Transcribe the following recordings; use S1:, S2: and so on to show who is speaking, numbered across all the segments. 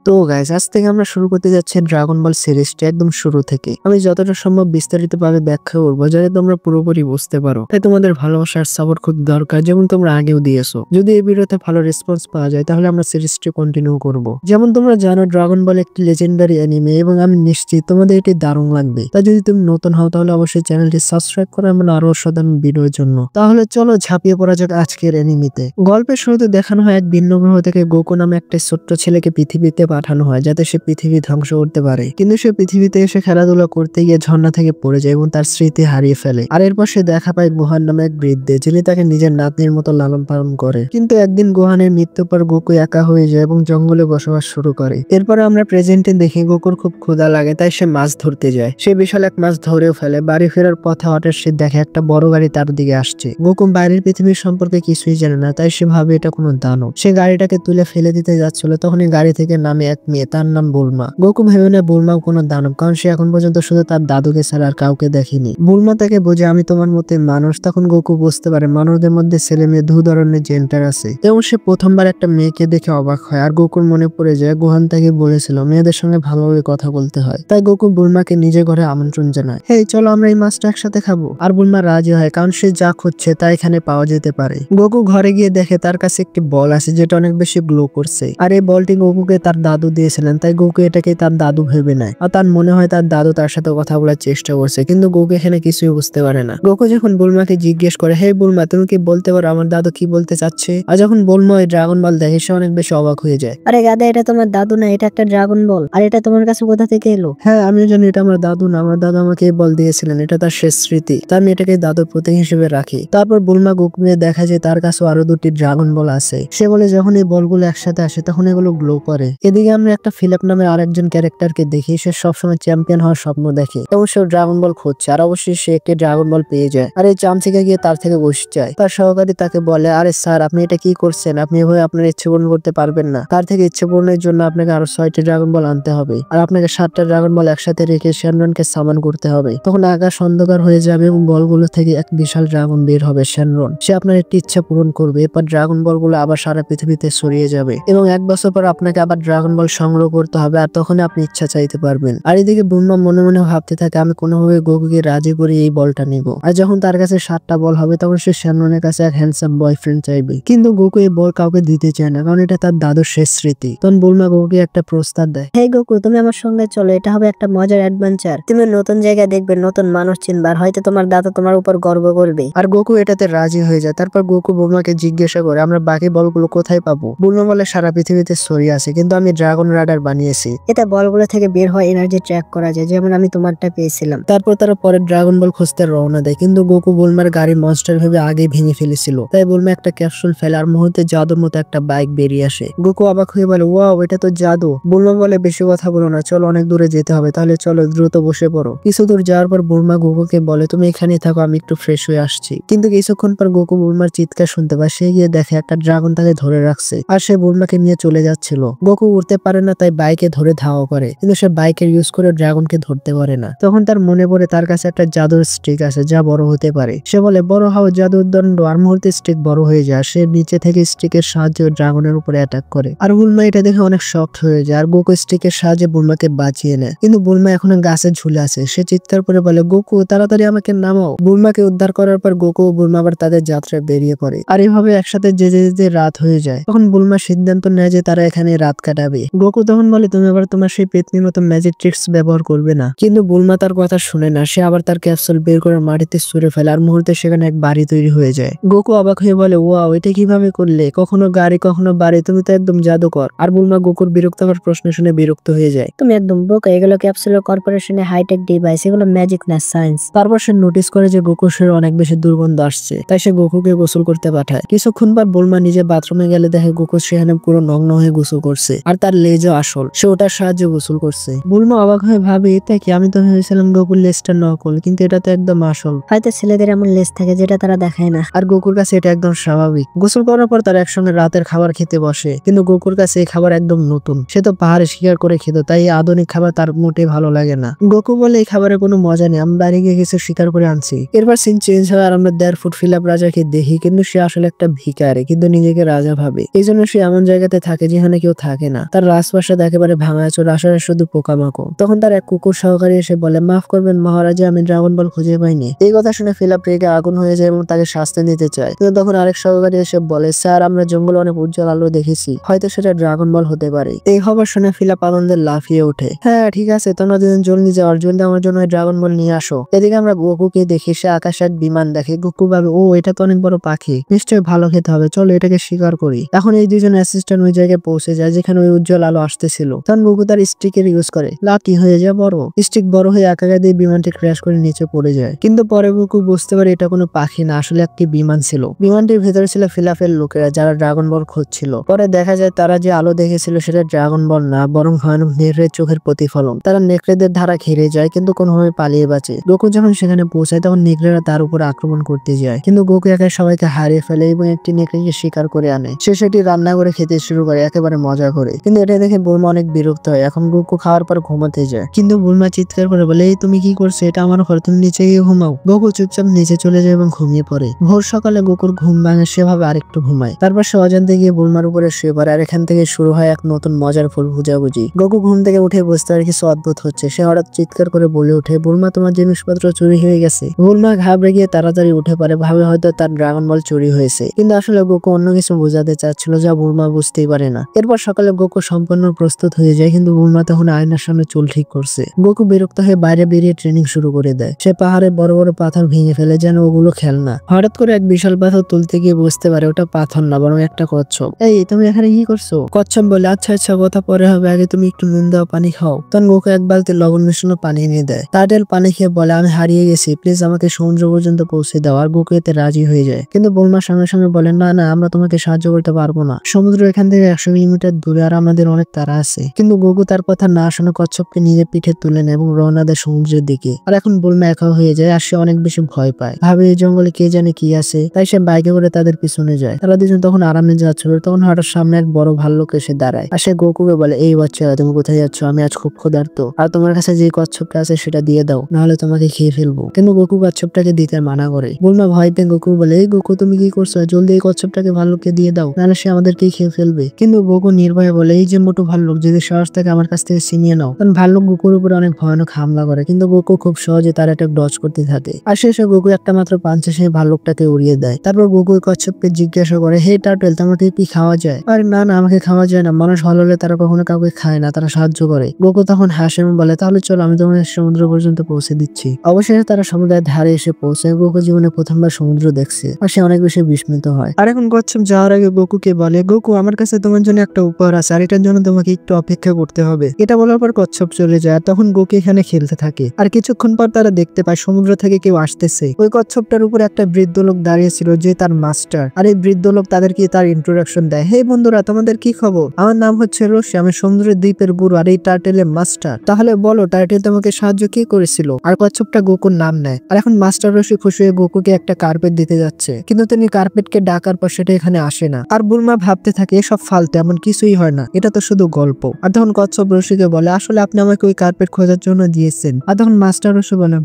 S1: তো গাইস, আজ থেকে আমরা শুরু করতে যাচ্ছি ড্রাগন বল সিরিজটা একদম শুরু থেকে। আমি যতটা সম্ভব বিস্তারিতভাবে ব্যাখ্যা করবো যাতে তোমরা পুরোপুরি বুঝতে পারো। তাই তোমাদের ভালোবাসার সাপোর্ট খুব দরকার, যেমন তোমরা আগেও দিয়েছো। যদি এই ভিডিওতে ভালো রেসপন্স পাওয়া যায় তাহলে আমরা সিরিজটি কন্টিনিউ করব। যেমন তোমরা জানো, ড্রাগন বল একটি লেজেন্ডারি অ্যানিমে এবং আমি নিশ্চিত তোমাদের এটি দারুণ লাগবে। তাই যদি তুমি নতুন হও তাহলে অবশ্যই চ্যানেলটি সাবস্ক্রাইব করো এমন আরো সাধারণ ভিডিওর জন্য। তাহলে চলো ঝাঁপিয়ে পড়া যাক আজকের অ্যানিমেতে। গল্পের শুরুতে দেখানো হয় এক ভিন্ন গ্রহ থেকে গোকু নামে একটা ছোট্ট ছেলেকে পৃথিবীতে পাঠানো হয় যাতে সে পৃথিবী ধ্বংস করতে পারে। কিন্তু সে পৃথিবীতে এসে খেলাধুলা করতে গিয়ে ঝর্ণা থেকে পড়ে যায় এবং তার স্মৃতি হারিয়ে ফেলে। আর এরপর সে দেখা পায় গুহান নামে এক বৃদ্ধে, যিনি তাকে নিজের নাতনির মতো লালন পালন করে। কিন্তু একদিন গুহানের মৃত্যুর পর গোকু একা হয়ে যায় এবং জঙ্গলে বসবাস শুরু করে। এরপরে আমরা প্রেজেন্টে দেখি গোকুর খুব ক্ষুধা লাগে, তাই সে মাছ ধরতে যায়। সে বিশাল এক মাছ ধরেও ফেলে। বাড়ি ফেরার পথে হঠাৎ সে দেখে একটা বড় গাড়ি তার দিকে আসছে। গোকু বাইরের পৃথিবীর সম্পর্কে কিছুই জানে না, তাই সে ভাবে এটা কোনো দানব। সে গাড়িটাকে তুলে ফেলে দিতে যাচ্ছিল, তখনই গাড়ি থেকে নামে এক মেয়ে, তার নাম বুলমা। গোকু ভেবে নেয় বুলমাও কোনো দানব, কারণ সে এখন পর্যন্ত শুধু তার দাদুকে ছাড়া আর কাউকে দেখেনি। বুলমা তাকে বোঝে আমি তোমার মতে মানুষ। তখন গোকু বুঝতে পারে মানুষদের মধ্যে ছেলে মেয়ে দু ধরনের জেন্ডার আছে। এবং সে প্রথমবার একটা মেয়েকে দেখে অবাক হয়। আর গোকুর মনে পড়ে যায় গুহান তাকে বলেছিল মেয়েদের সঙ্গে ভালোভাবে কথা বলতে হয়। তাই গোকু বুলমাকে নিজে ঘরে আমন্ত্রণ জানায়, হেই চলো আমরা এই মাছটা একসাথে খাবো। আর বুলমা রাজি হয়, কারণ সে যা খুঁজছে তা এখানে পাওয়া যেতে পারে। গোকু ঘরে গিয়ে দেখে তার কাছে একটি বল আছে যেটা অনেক বেশি গ্লো করছে। আর এই বলটি গোকুকে তার দাদু দিয়েছিলেন, তাই গোকু এটাকে তার দাদু ভেবে নেয়। আর তার মনে হয় তার দাদু তার সাথে কথা বলার চেষ্টা করছে, কিন্তু গোকু এখানে কিছুই বুঝতে পারে না। গোকু যখন বুলমাকে জিজ্ঞেস করে, হে বুলমা তুমি কি বলতে পারো আমার দাদু কি বলতে চাচ্ছে? আর যখন বুলমা ওই ড্রাগন বল দেখে সে অনেক বেশি অবাক হয়ে যায়।
S2: আরে গাদা, এটা তোমার দাদু না, এটা একটা ড্রাগন বল। আর এটা তোমার কাছে কোথা থেকে এলো?
S1: হ্যাঁ আমিও জানি এটা আমার দাদু না, আমার দাদু আমাকে এই বল দিয়েছিলেন, এটা তার শেষ স্মৃতি। তাই আমি এটাকে দাদুর প্রতীক হিসেবে রাখি। তারপর বুলমা গোকুকে দেখা যায় তার কাছে আরো দুটি ড্রাগন বল আছে। সে বলে যখন এই বলগুলো একসাথে আসে তখন এগুলো গ্লো করে। এদিকে আমরা একটা ফিলিপ নামে আরেকজন ক্যারেক্টারকে দেখি। সে সবসময় চ্যাম্পিয়ন হওয়ার স্বপ্ন দেখে এবং সে ড্রাগন বল খুঁজছে। আর অবশ্যই সে একটি ড্রাগন বল পেয়ে যায়। আর এই চামচিকা গিয়ে তার থেকে বসে যায়। তার সহকারী তাকে বলে, আরে স্যার আপনি এটা কি করছেন? আপনি এভাবে আপনার ইচ্ছে পূরণ করতে পারবেন না। তার থেকে ইচ্ছে পূরণের জন্য আপনাকে আরো 6টি ড্রাগন বল আনতে হবে। আর আপনাকে 7টা ড্রাগন বল একসাথে রেখে শ্যানরনকে সামান করতে হবে। তখন আকাশ অন্ধকার হয়ে যাবে এবং বলগুলো থেকে এক বিশাল ড্রাগন বের হবে। শ্যানরন সে আপনার একটি ইচ্ছা পূরণ করবে। এরপর ড্রাগন বলগুলো আবার সারা পৃথিবীতে ছড়িয়ে যাবে এবং 1 বছর পর আপনাকে আবার ড্রাগন বল সংগ্রহ করতে হবে। আর তখন আপনি ইচ্ছা চাইতে পারবেন। আর এদিকে বুলমা মনে মনে ভাবতে থাকে আমি কোনোভাবে গোকুকে রাজি করে এই বলটা নিব। আর যখন তার কাছে 7টা বল হবে তখন সে শ্যানরনের কাছে এক হ্যান্ডসাম বয়ফ্রেন্ড চাইবে। কিন্তু গোকু এই বল কাউকে দিতে চায় না, কারণ এটা তার দাদুর শেষ স্মৃতি। তখন বুলমা গোকুকে একটা প্রস্তাব দেয়,
S2: হে গোকু, তুমি আমার সঙ্গে চলো, এটা হবে একটা মজার অ্যাডভেঞ্চার। তুমি নতুন জায়গা দেখবে, নতুন মানুষ চিনবে, আর হয়তো তোমার দাদু তোমার উপর গর্ব করবে।
S1: আর গোকু এটাতে রাজি হয়ে যায়। তারপর গোকু বুলমাকে জিজ্ঞাসা করে আমরা বাকি বলগুলো কোথায় পাবো? বুলমা বলে সারা পৃথিবীতে ছড়িয়ে আছে, কিন্তু আমি ড্রাগন রাডার বানিয়েছি।
S2: এতে বলগুলো থেকে বের হওয়া এনার্জি ট্র্যাক করা যায়, যেমন আমি তোমারটা পেয়েছিলাম।
S1: তারপর তারা পরে ড্রাগন বল খুঁজতে রওনা দেয়, কিন্তু গোকু বুলমার গাড়ি মনস্টার ভেবে আগে ভেঙে ফেলেছিল। তাই বুলমা একটা ক্যাপসুল ফেলে আর মুহূর্তে জাদুর মতো একটা বাইক বেরিয়ে আসে। গোকু অবাক হয়ে বলে ওয়াও, এটা তো জাদু। বুলমা বলে বেশি কথা বলো না, চলো অনেক দূরে যেতে হবে। তাহলে চলো দ্রুত বসে পড়ো। কিছু দূর যাওয়ার পর বুলমা গোকুকে বলে তুমি এখানেই থাকো, আমি একটু ফ্রেশ হয়ে আসছি। কিন্তু কিছুক্ষণ পর গোকু বুলমার চিৎকার শুনতে পায়। সে গিয়ে দেখে একটা ড্রাগন তাকে ধরে রাখছে আর সে বুলমাকে নিয়ে চলে যাচ্ছিল। গোকু উঠতে পারে না, তাই বাইকে ধরে ধাওয়া করে, কিন্তু সে বাইকের ইউজ করে ড্রাগনকে ধরতে পারে না। তখন তার মনে পড়ে তার কাছে একটা জাদুর স্টিক আছে যা বড় হতে পারে। সে বলে বড় হও জাদুর দণ্ড। আর মুহূর্তে স্টিক বড় হয়ে যায়। সে নিচে থেকে স্টিকের সাহায্যে ড্রাগনের উপরে অ্যাটাক করে। আর বুলমা এটা দেখে অনেক শক্ট হয়ে যায়। আর গোকু স্টিকের সাহায্যে বুলমাকে বাঁচিয়ে নেয়, কিন্তু বুলমা এখনো গাছে ঝুলে আছে। সে চিৎকার করে বলে গোকু তাড়াতাড়ি আমাকে নামাও। বুলমাকে উদ্ধার করার পর গোকু ও বুলমা আবার তাদের যাত্রায় বেরিয়ে পড়ে। আর এভাবে একসাথে যেতে যেতে রাত হয়ে যায়। তখন বুলমা সিদ্ধান্ত নেয় যে তারা এখানে রাত কাটাবে। গোকু তখন বলে তুমি আবার তোমার সেই পেতনির মতো ম্যাজিক ট্রিক্স ব্যবহার করবে না। কিন্তু বুলমা তার কথা শুনে না। সে আবার তার ক্যাপসুল বের করে মাটিতে ছুঁড়ে ফেলে আর মুহূর্তে সেখানে এক বাড়ি তৈরি হয়ে যায়। গোকু অবাক হয়ে বলে ওয়াও, এটা কিভাবে করলে? কখনো গাড়ি কখনো বাড়ি, তুমি তো একদম জাদুকর। আর বুলমা গোকুর বিরক্তকর প্রশ্ন শুনে বিরক্ত হয়ে যায়।
S2: তুমি একদম বোকা, এগুলো ক্যাপসুলার কর্পোরেশনে হাইটেক ডিভাইস, এগুলো ম্যাজিক না সায়েন্স।
S1: তারপর সে নোটিস করে যে গোকুর শরীরে অনেক বেশি দুর্গন্ধ আসছে, তাই সে গোকুকে গোসল করতে পাঠায়। কিছুক্ষণ পর বুলমা নিজে বাথরুমে গেলে দেখে গোকু সেখানে পুরো নগ্ন হয়ে গোসল করছে আর তার লেজও আসল। সে ওটার সাহায্যে গোসল করছে। বুলমা অবাক হয়ে ভাবে এটা কি? আমি তো ভেবেছিলাম গোকুর লেজটা নকল, কিন্তু এটা তো একদম আসল।
S2: হয়তো ছেলেদের এমন লেজ থাকে যেটা তারা দেখায় না।
S1: আর গোকুর কাছে এটা একদম স্বাভাবিক। গোসল করার পর তারা একসঙ্গে রাতের খাবার খেতে বসে, কিন্তু গোকুর কাছে এই খাবার একদম নতুন। সে তো পাহাড়ে শিকার করে খেত, তাই এই আধুনিক খাবার তার মোটে ভালো লাগে না। গোকু বলে এই খাবারের কোনো মজা নেই, আমি বাড়ি গিয়ে কিছু শিকার করে আনছি। এরপর সিন চেঞ্জ হয় আর আমরা 1.5 ফুট ফিলাপ রাজাকে দেখি, কিন্তু সে আসলে একটা ভিখারি, কিন্তু নিজেকে রাজা ভাবে। এই জন্য সে এমন জায়গাতে থাকে যেখানে কেউ থাকে না। তার রাজপ্রাসাদ একেবারে ভাঙাচোরা, আসলে শুধু পোকামাকড়। তখন তার এক কুকুর সহকারী এসে বলে, মাফ করবেন মহারাজা, আমি ড্রাগন বল খুঁজে পাইনি। এই কথা শুনে ফিলিপ রেগে আগুন হয়ে যায় এবং তাকে শাস্তি দিতে চায়। কিন্তু তখন আরেক সহকারী এসে বলে, স্যার আমরা জঙ্গলে অনেক উজ্জ্বল আলো দেখেছি, হয়তো সেটা ড্রাগন বল হতে পারে। এই খবর শুনে ফিলিপ আনন্দে লাফিয়ে ওঠে। হ্যাঁ ঠিক আছে, তোমরা দুজন জলদি যাও, আর জলদি আমার জন্য ড্রাগন বল নিয়ে আসো। এদিকে আমরা গোকুকে দেখি, সে আকাশে এক বিমান দেখে। গোকু ভাবে, ও এটা তো অনেক বড় পাখি, নিশ্চয়ই ভালো খেতে হবে, চলো এটাকে শিকার করি। এখন এই দুজন অ্যাসিস্ট্যান্ট ওই জায়গায় পৌঁছে যায় যেখানে ওই উজ্জ্বল আলো আসতেছিল। তখন গোকু তার স্টিকের ইউজ করে, লাকি হয়ে যায় বড়। স্টিক বড় হয়ে একা দিয়ে বিমানটি ক্র্যাশ করে নিচে পড়ে যায়। কিন্তু পরে গোকু বুঝতে পারে এটা কোনো পাখি না, আসলে একটি বিমান ছিল। বিমানটির ভেতরে ছিল ফিলাফের লোকেরা, যারা ড্রাগন বল খুঁজছিল। পরে দেখা যায় তারা যে আলো দেখেছিল সেটা ড্রাগন বল না, বরং ভয়ানক নেকড়ের চোখের প্রতিফলন। তারা নেকড়েদের ধারা ঘিরে যায় কিন্তু কোনোভাবে পালিয়ে বাঁচে। গোকু যখন সেখানে পৌঁছায় তখন নেকড়েরা তার উপর আক্রমণ করতে যায়, কিন্তু গোকু একা সবাইকে হারিয়ে ফেলে এবং একটি নেকড়েকে শিকার করে আনে। সে সেটি রান্না করে খেতে শুরু করে একেবারে মজা করে। কিন্তু এটা দেখে বুলমা অনেক বিরক্ত হয়। এখন গোকু খাওয়ার পর ঘুমাতে যায়, কিন্তু বুলমা চিৎকার করে বলে, এই তুমি কি করছো, এটা আমার ঘর, তুমি নিচে গিয়ে ঘুমাও। গোকু চুপচাপ নিচে চলে যায় এবং ঘুমিয়ে পড়ে। ভোর সকালে গোকুর ঘুম ভাঙে, সেভাবে আরেকটু ঘুমায়। তারপর সে অজান্তে গিয়ে বুলমার উপরে শুয়ে পড়ে, আর এখান থেকে শুরু হয় এক নতুন মজার ফুল বুঝাবুঝি। গোকু ঘুম থেকে উঠে বুঝতে পারে কিছু অদ্ভুত হচ্ছে। সে হঠাৎ চিৎকার করে বলে ওঠে, বুলমা তোমার জিনিসপত্র চুরি হয়ে গেছে। বুলমা ঘাবড়ে গিয়ে তাড়াতাড়ি উঠে পড়ে, ভাবে হয়তো তার ড্রাগন বল চুরি হয়েছে। কিন্তু আসলে গোকু অন্য কিছু বোঝাতে চাচ্ছিল, যা বুলমা বুঝতেই পারে না। এরপর সকালে গোকু সম্পূর্ণ প্রস্তুত হয়ে যায়, কিন্তু বুলমা তখন আয়নার সামনে চুল ঠিক করছে। গোকু বিরক্ত হয়ে বাইরে বেরিয়ে ট্রেনিং শুরু করে দেয়। সে পাহাড়ে বড় বড় পাথর ভেঙে ফেলে যেন ওগুলো খেলনা। হঠাৎ করে এক বিশাল পাথর তুলতে গিয়ে বুঝতে পারে ওটা পাথর না, বরং একটা কচ্ছপ। এই তুমি এখানে কি করছো? কচ্ছপ বলে, আচ্ছা আচ্ছা কথা পরে হবে, আগে তুমি একটু নুন দেওয়া পানি খাও। তখন গোকু এক বালতি লবণ মিশানো পানি এনে দেয়। টার্টেল পানি খেয়ে বলে, আমি হারিয়ে গেছি, প্লিজ আমাকে সমুদ্র পর্যন্ত পৌঁছে দাও। আর গোকু এতে রাজি হয়ে যায়, কিন্তু বুলমার সঙ্গে সঙ্গে বলে, না না, আমরা তোমাকে সাহায্য করতে পারবো না, সমুদ্র এখান থেকে 100 কিলোমিটার দূরে, আর আমাদের অনেক তাড়া আছে। কিন্তু গোকু তার কথা না শুনে কচ্ছপকে নিজের পিঠে তুলে নেয় এবং রওনা দেয় সমুদ্রের দিকে। আর এখন বুলমা একা হয়ে যায়, আর সে অনেক বেশি ভয় পায়। ভাবে এই জঙ্গলে কে জানে কি আছে, তাই সে বাইকে করে তাদের পিছনে যায়। তারা দুজন তখন আরামে যাচ্ছিল, তখন হঠাৎ সামনে এক বড় ভাল্লুক এসে দাঁড়ায়। আর সে গোকুকে বলে, এই বাচ্চারা তুমি কোথায় যাচ্ছ? আমি আজ খুব ক্ষুধার্ত, আর তোমার কাছে যে কচ্ছপটা আছে সেটা দিয়ে দাও, নাহলে তোমাকে খেয়ে ফেলবো। কিন্তু গোকু কচ্ছপটাকে দিতে মানা করে। বুলমা ভয় পেয়ে গোকু বলে, এই গোকু তুমি কি করছো? জলদি এই কচ্ছপটাকে ভাল্লুককে দিয়ে দাও, নাহলে সে আমাদেরকেই খেয়ে ফেলবে। কিন্তু গোকু নির্ভয়ে বলে, এই যে মোটু ভাল্লুক, যদি সাহস থাকে আমার কাছ থেকে ছিনিয়ে নাও। কারণ ভাল্লুক গোকুর উপরে অনেক ভয়ানক হামলা করে, কিন্তু গোকু খুব সহজে তার একটা ডজ করতে থাকে। আর শেষে গোকু একটা মাত্র পাঞ্চে সেই ভাল্লুকটাকে উড়িয়ে দেয়। তারপর গোকু কচ্ছপকে জিজ্ঞাসা করে, হে টার্টেল, তোমাকে কি খাওয়া যায়? আরে না না, আমাকে খাওয়া যায় না, মানুষ ভালো হলে তারা কখনো কাউকে খায় না, তারা সাহায্য করে। গোকু তখন হাসে এবং বলে, তাহলে চলো আমি তোমাদের সমুদ্র পর্যন্ত পৌঁছে দিচ্ছি। অবশেষে তারা সমুদ্রের ধারে এসে পৌঁছে। গোকু জীবনে প্রথমবার সমুদ্র দেখছে, আর সে অনেক বেশি বিস্মিত হয়। আর এখন কচ্ছপ যাওয়ার আগে গোকুকে বলে, গোকু আমার কাছে তোমার জন্য একটা উপহার আছে, আর এটার জন্য তোমাকে একটু অপেক্ষা করতে হবে। এটা বলার পর কচ্ছপ চলে যায়, আর তখন গোকু এখানে খেলতে থাকে। আর কিছুক্ষণ পর তারা দেখতে পায় সমুদ্র থেকে কেউ আসতেছে। ওই কচ্ছপটার উপর একটা বৃদ্ধ লোক দাঁড়িয়ে ছিল, যে তার মাস্টার। আর এই বৃদ্ধ লোক তাদেরকে তার ইন্ট্রোডাকশন দেয়, হে বন্ধুরা, তোমাদের কি খবর? আমার নাম হচ্ছে রশি, আমি সমুদ্রের দ্বীপের বুড়ো, আর এই টার্টেলের মাস্টার। তাহলে বলো, টার্টেল তোমাকে সাহায্য কি করেছিল? আর কচ্ছপটা গোকুর নাম নেয়। আর এখন মাস্টার রশি খুশি হয়ে গোকুকে একটা কার্পেট দিতে যাচ্ছে, কিন্তু তিনি কার্পেটকে ডাকার পর সেটা এখানে আসে না। আর বুলমা ভাবতে থাকে, এসব ফালতু, এমন কিছুই হয় না, এটা তো শুধু গল্প। আর তখন কচ্ছপ রশিকে বলে, আসলে আপনি আমাকে ওই কার্পেট খোঁজার জন্য দিয়েছেন। আর তখন মাস্টার রশি বলে,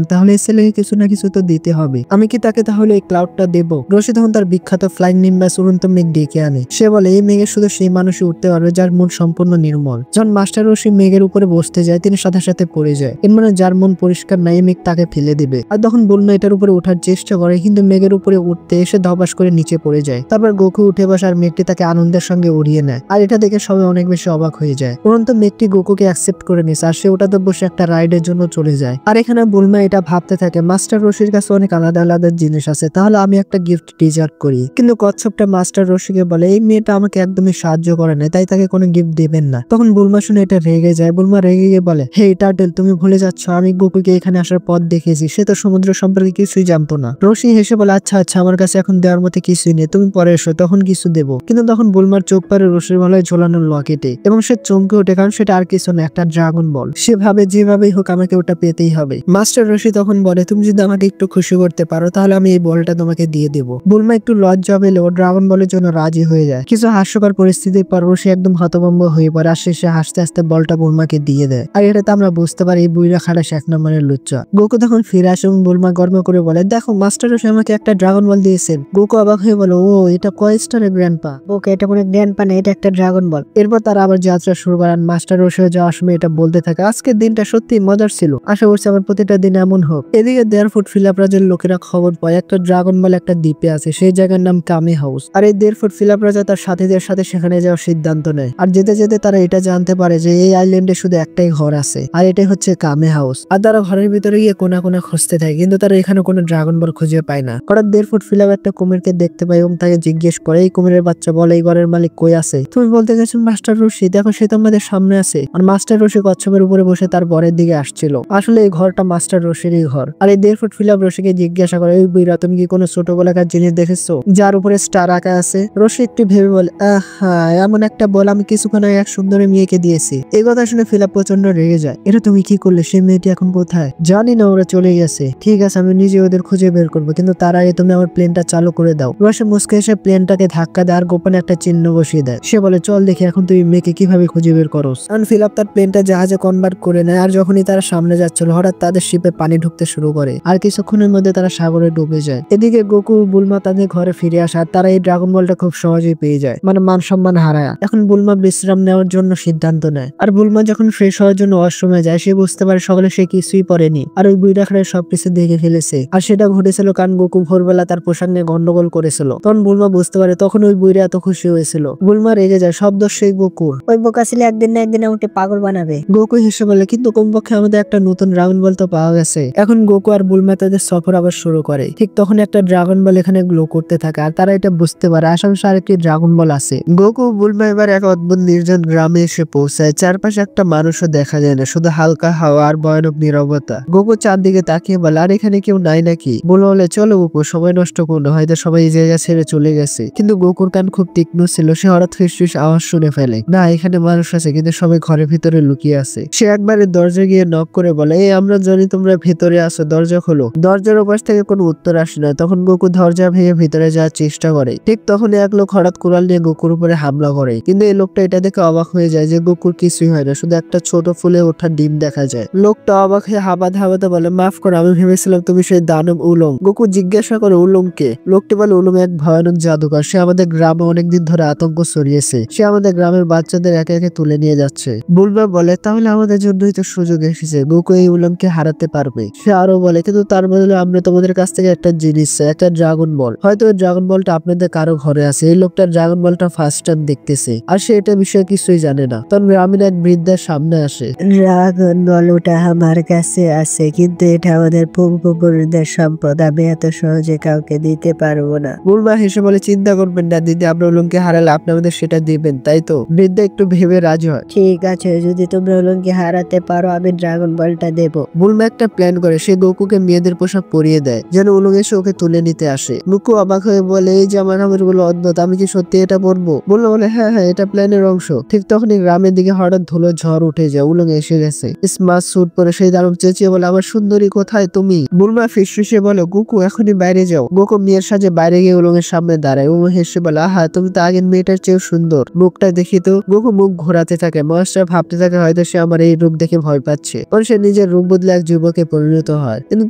S1: তাহলে এই ছেলেকে কিছু না কিছু তো দিতে হবে, আমি কি তাকে তাহলে এই ক্লাউডটা দেবো? রশি তখন তার বিখ্যাত ফ্লাইং নিম্বাস উড়ন্ত মেঘ ডেকে আনে। সে বলে, এই মেঘে শুধু সেই মানুষই উঠতে পারবে যার মন সম্পূর্ণ নির্মল। যখন মাস্টার রশি মেঘের উপরে বসতে যায়, তিনি সাথে সাথে পড়ে যায়। এর মানে যার মন পরিষ্কার নাই, মেঘ তাকে ফেলে দিবে। আর তখন বুলমা এটার উপরে ওঠার চেষ্টা করে, কিন্তু মেঘের উপরে উঠতে এসে ধপাস করে নিচে পড়ে যায়। তারপর গোকু উঠে বসে, আর মেঘটি তাকে আনন্দের সঙ্গে উড়িয়ে নেয়। আর এটা দেখে সবাই অনেক বেশি অবাক হয়ে যায়। উপরন্তু মেঘটি গোকুকে অ্যাকসেপ্ট করে নিছে, আর সে ওটাতে বসে একটা রাইডের জন্য চলে যায়। আর এখানে বুলমা এটা ভাবতে থাকে, মাস্টার রশির কাছে অনেক আলাদা আলাদা জিনিস আছে, তাহলে আমি একটা গিফট ডিজার্ভ করি। কিন্তু কচ্ছপটা মাস্টার রশিকে বলে, এই মেয়েটা আমাকে একদমই সাহায্য করে না, তাই তাকে কোনো গিফট দেবেন না। তখন বুলমা শুনে এটা রেগে যায়। বুলমা রেগে গিয়ে বলে, হে টার্টেল, তুমি ভুলে যাচ্ছ আমি গোকুকে এখানে আসার পথ দেখিয়েছি, সে তো সমুদ্র সম্পর্কে কিছুই জানতো না। রশি হেসে বলে, আচ্ছা আচ্ছা, আমার কাছে এখন দেওয়ার মতো কিছুই নেই, তুমি পরে এসো, তখন কিছু দেবো। কিন্তু তখন বুলমার চোখ পারে রশির গলায় ঝোলানো লকেটে, এবং সে চমকে ওঠে, কারণ সেটা আর কিছু না, একটা ড্রাগন বল। সে ভাবে যেভাবেই হোক আমাকে ওটা পেতেই হবে। মাস্টার রশি তখন বলে, তুমি যদি আমাকে একটু খুশি করতে পারো তাহলে আমি এই বলটা তোমাকে দিয়ে দেবো। বুলমা একটু লজ্জা পেলেও ড্রাগন বলের জন্য রাজি হয়ে যায়। কিছু হাস্যকর পরিস্থিতির পর রশি একদম হতভম্ব হয়ে পড়ে, আর শেষে হাসতে হাসতে বলটা বুলমাকে দিয়ে দেয়। আর এটাতে আমরা বুঝতে পারি এই বুইরা খারাস 1 নম্বরের লুচ্চা। গোকু তখন ফিরে আসে এবং বুলমা গর্ব করে বলে, দেখো মাস্টার রশি আমাকে একটা ড্রাগন বল দিয়েছেন। গোকু অবাক হয়ে বলে, ও এটা কয় স্টারের গ্র্যান্ডপা?
S2: ওকে, এটা কোনো গ্র্যান্ডপা না, এটা একটা ড্রাগন বল।
S1: এরপর তারা আবার যাত্রা শুরু করেন। মাস্টার রশি যাওয়ার সময় এটা বলতে থাকে, আজকের দিনটা সত্যি মজার ছিল, আশা করছি আমার প্রতিটা দিন এমন হোক। এদিকে দেড়ফুট ফিলাপ রাজার লোকেরা খবর পায় একটা ড্রাগন বল একটা দ্বীপে আছে, সেই জায়গার নাম কামি হাউস। আর এই দেড়ফুট ফিলাপ রাজা তার সাথীদের সাথে সেখানে যাওয়ার সিদ্ধান্ত নেয়। আর যেতে যেতে তারা এটা জানতে পারে যে এই আইল্যান্ডে শুধু একটাই ঘর আছে, আর এটাই হচ্ছে কামে হাউস। আর তারা ঘরের ভিতরে গিয়ে কোনা কোনা খুঁজতে থাকে, কিন্তু তারা এখানে কোনো ড্রাগন বল খুঁজে পায় না। হঠাৎ দেড়ফুট ফিলাপ একটা কুমিরকে দেখতে পায় এবং তাকে জিজ্ঞেস করে, এই কুমিরের বাচ্চা বলে এই ঘরের মালিক কই আছে? তুমি বলতে গেছো মাস্টার রশি, দেখো সে তো আমাদের সামনে আছে। আর মাস্টার রশি কচ্ছপের উপরে বসে তার বরের দিকে আসছিল। আসলে এই ঘরটা মাস্টার রশিরই ঘর। আর এই দেড়ফুট ফিলাপ রশিকে জিজ্ঞাসা করে, ওই বুইরা তুমি কি কোনো ছোটবেলাকার জিনিস দেখেছো যার উপরে স্টার আঁকা আছে? রশি একটু ভেবে বলে, হ্যাঁ, এমন একটা বল আমি কিছুক্ষণ আগে এক সুন্দরী মেয়েকে দিয়েছি। এই কথা শুনে ফিলাপ প্রচন্ড রেগে যায়। এটা তুমি কি করলে? সেই মেয়েটি এখন কোথায়? জানি না, ওরা চলে গেছে। ঠিক আছে, আমি নিজে ওদের খুঁজে বের করবো, কিন্তু তার আগে তুমি আমার প্লেনটা চালু করে দাও। রশি মুসকে এসে প্লেনটাকে ধাক্কা দেয় আর গোপনে একটা চিহ্ন বসিয়ে দেয়। সে বলে, চল দেখি এখন তুমি মেয়েকে কিভাবে খুঁজে বের করো। কারণ ফিলাপ তার প্লেনটা জাহাজে কনভার্ট করে নেয়। আর যখনই তারা সামনে যাচ্ছিল হঠাৎ তাদের শিপে পানি ঢুকতে শুরু করে, আর কিছুক্ষণের মধ্যে তারা সাগরে ডুবে যায়। এদিকে গোকু বুলমা তাদের ঘরে ফিরে আসে, আর তারা এই ড্রাগন বলটা খুব সহজেই পেয়ে যায়, মানে মান সম্মান হারায়। এখন বুলমা বিশ্রাম নেওয়ার জন্য সিদ্ধান্ত নেয়। আর বুলমা যখন ফ্রেশ হওয়ার জন্য ওয়াশরুমে যায়, সে বুঝতে পারে সকালে সে কিছুই পরেনি, আর ওই বুইরাখারে সবকিছু দেখে ফেলেছে। আর সেটা ঘটেছিল কারণ গোকু ভোরবেলা তার পোশাক নিয়ে গন্ডগোল করেছিল। তখন বুলমা বুঝতে পারে, তখন ওই বুইরা এত খুশি হয়েছিল। বুলমা রেগে যায়, সব দোষ সেই গোকুর।
S2: ওই বোকা ছেলে একদিন না একদিন আমাকে পাগল বানাবে।
S1: গোকু হেসে বলে, কিন্তু কমপক্ষে আমাদের একটা নতুন ড্রাগন বল তো পাওয়া গেছে। এখন গোকু আর বুলমা তাদের সফর আবার শুরু করে। ঠিক তখন একটা ড্রাগন বল এখানে গ্লো করতে থাকে, আর তারা এটা বুঝতে পারে আশেপাশে আরেকটি ড্রাগন বল আছে। গোকু বুলমা এবার এক অদ্ভুত নির্জন গ্রামে এসে পৌঁছায়। চারপাশে একটা মানুষও দেখা যায় না, শুধু হালকা হাওয়া আর ভয়ানক নীরবতা। গোকু চারদিকে তাকিয়ে বলে, আর এখানে কেউ নাই নাকি? বুলমা বলে, চলো গোকু, সময় নষ্ট করো, হয়তো সবাই এই জায়গা ছেড়ে চলে গেছে। কিন্তু গোকুর কান খুব তীক্ষ্ণ ছিল, সে হঠাৎ ফিসফিস আওয়াজ শুনে ফেলে, না এখানে মানুষ আছে, কিন্তু সবাই ঘরের ভিতরে লুকিয়ে আছে। সে একবারে দরজা গিয়ে নক করে বলে, এই আমরা জানি তোমরা ভেতরে আছো, দরজা খোলো। দরজার ওপাশ থেকে কোনো উত্তর আসে না। তখন গোকু দরজা ভেঙে ভিতরে যাওয়ার চেষ্টা করে। ঠিক তখন এক লোক হঠাৎ কুড়াল নিয়ে গোকুর উপরে হামলা করে, কিন্তু এই লোকটা এটা দেখে অবাক হয়ে যায় যে গোকুর কিছুই হয় না, শুধু একটা ছোট ফুলে ওঠা ডিম দেখা যায়। লোকটা অবাক হয়ে হাবাতে হাবাতে বলে, মাফ করো, আমি ভেবেছিলাম তুমি সেই দানব উলং। গোকু জিজ্ঞাসা করে, উলং কে? লোকটি বলে, উলং এক ভয়ানক জাদুকর, সে আমাদের গ্রামে অনেকদিন ধরে আতঙ্ক ছড়িয়েছে, সে আমাদের গ্রামের বাচ্চাদের একে একে তুলে নিয়ে যাচ্ছে। বুলমা বলে, তাহলে আমাদের জন্যই তো সুযোগ এসেছে, গোকু এই উলংকে হারাতে পারবে। সে আরো বলে, কিন্তু তার বদলে আমরা তোমাদের কাছ থেকে একটা জিনিস চাই, একটা ড্রাগন বল। হয়তো ওই ড্রাগন বলটা আপনাদের কারো ঘরে আছে। এই লোকটা ড্রাগন বলটা ফার্স্ট টাইম দেখতেছে, আর সে এটা বিষয়ে কিছুই জানে না। তখন গ্রামীণ এক বৃদ্ধার সামনে আসে।
S2: ড্রাগন বল ওটা আমার কাছে আছে, কিন্তু এটা আমাদের পূর্বপুরুষদের সম্পদ, আমি এত সহজে কাউকে দিতে পারবো না।
S1: বুলমা হেসে বলে, চিন্তা করবেন না দিদি, আমরা উলংকে হারালে আপনি আমাদের সেটা দিবেন, তাই তো? বৃদ্ধা একটু ভেবে রাজি হয়।
S2: ঠিক আছে, যদি তোমরা উলঙ্গকে হারাতে পারো আমি ড্রাগন বলটা দেবো।
S1: বুলমা একটা প্ল্যান করে, সে গোকুকে মেয়েদের পোশাক পরিয়ে দেয় যেন উলং এসে ওকে তুলে নিতে আসে। গোকু অবাক হয়ে বলে, এই যে আমার গুলো অদ্ভুত, আমি কি সত্যি এটা পরবো? বুলমা বলে, হ্যাঁ হ্যাঁ, এটা প্ল্যানের অংশ। ঠিক তখনই গ্রামের দিকে হঠাৎ ধুলো ঝড় উঠে যায়, উলং এসে গেছে। স্মার্ট স্যুট পরে সেই দানব চেঁচিয়ে বলে, আমার সুন্দরী কোথায় তুমি? বুলমা ফিসফিসে বলে, গোকু এখনই বাইরে যাও। গোকু মেয়ের সাজে বাইরে গিয়ে উলং এর সামনে দাঁড়ায়। উলং হেসে বলে, আহা, তুমি তো আগের মেয়েটার চেয়েও সুন্দর, মুখটা দেখি তো। গোকু মুখ ঘোরাতে থাকে, মাস্টার ভাবতে থাকে হয়তো সে আমার এই রূপ দেখে ভয় পাচ্ছে। পরে সে নিজের রূপ বদলে এক যুবকে পরিণত হয়। কিন্তু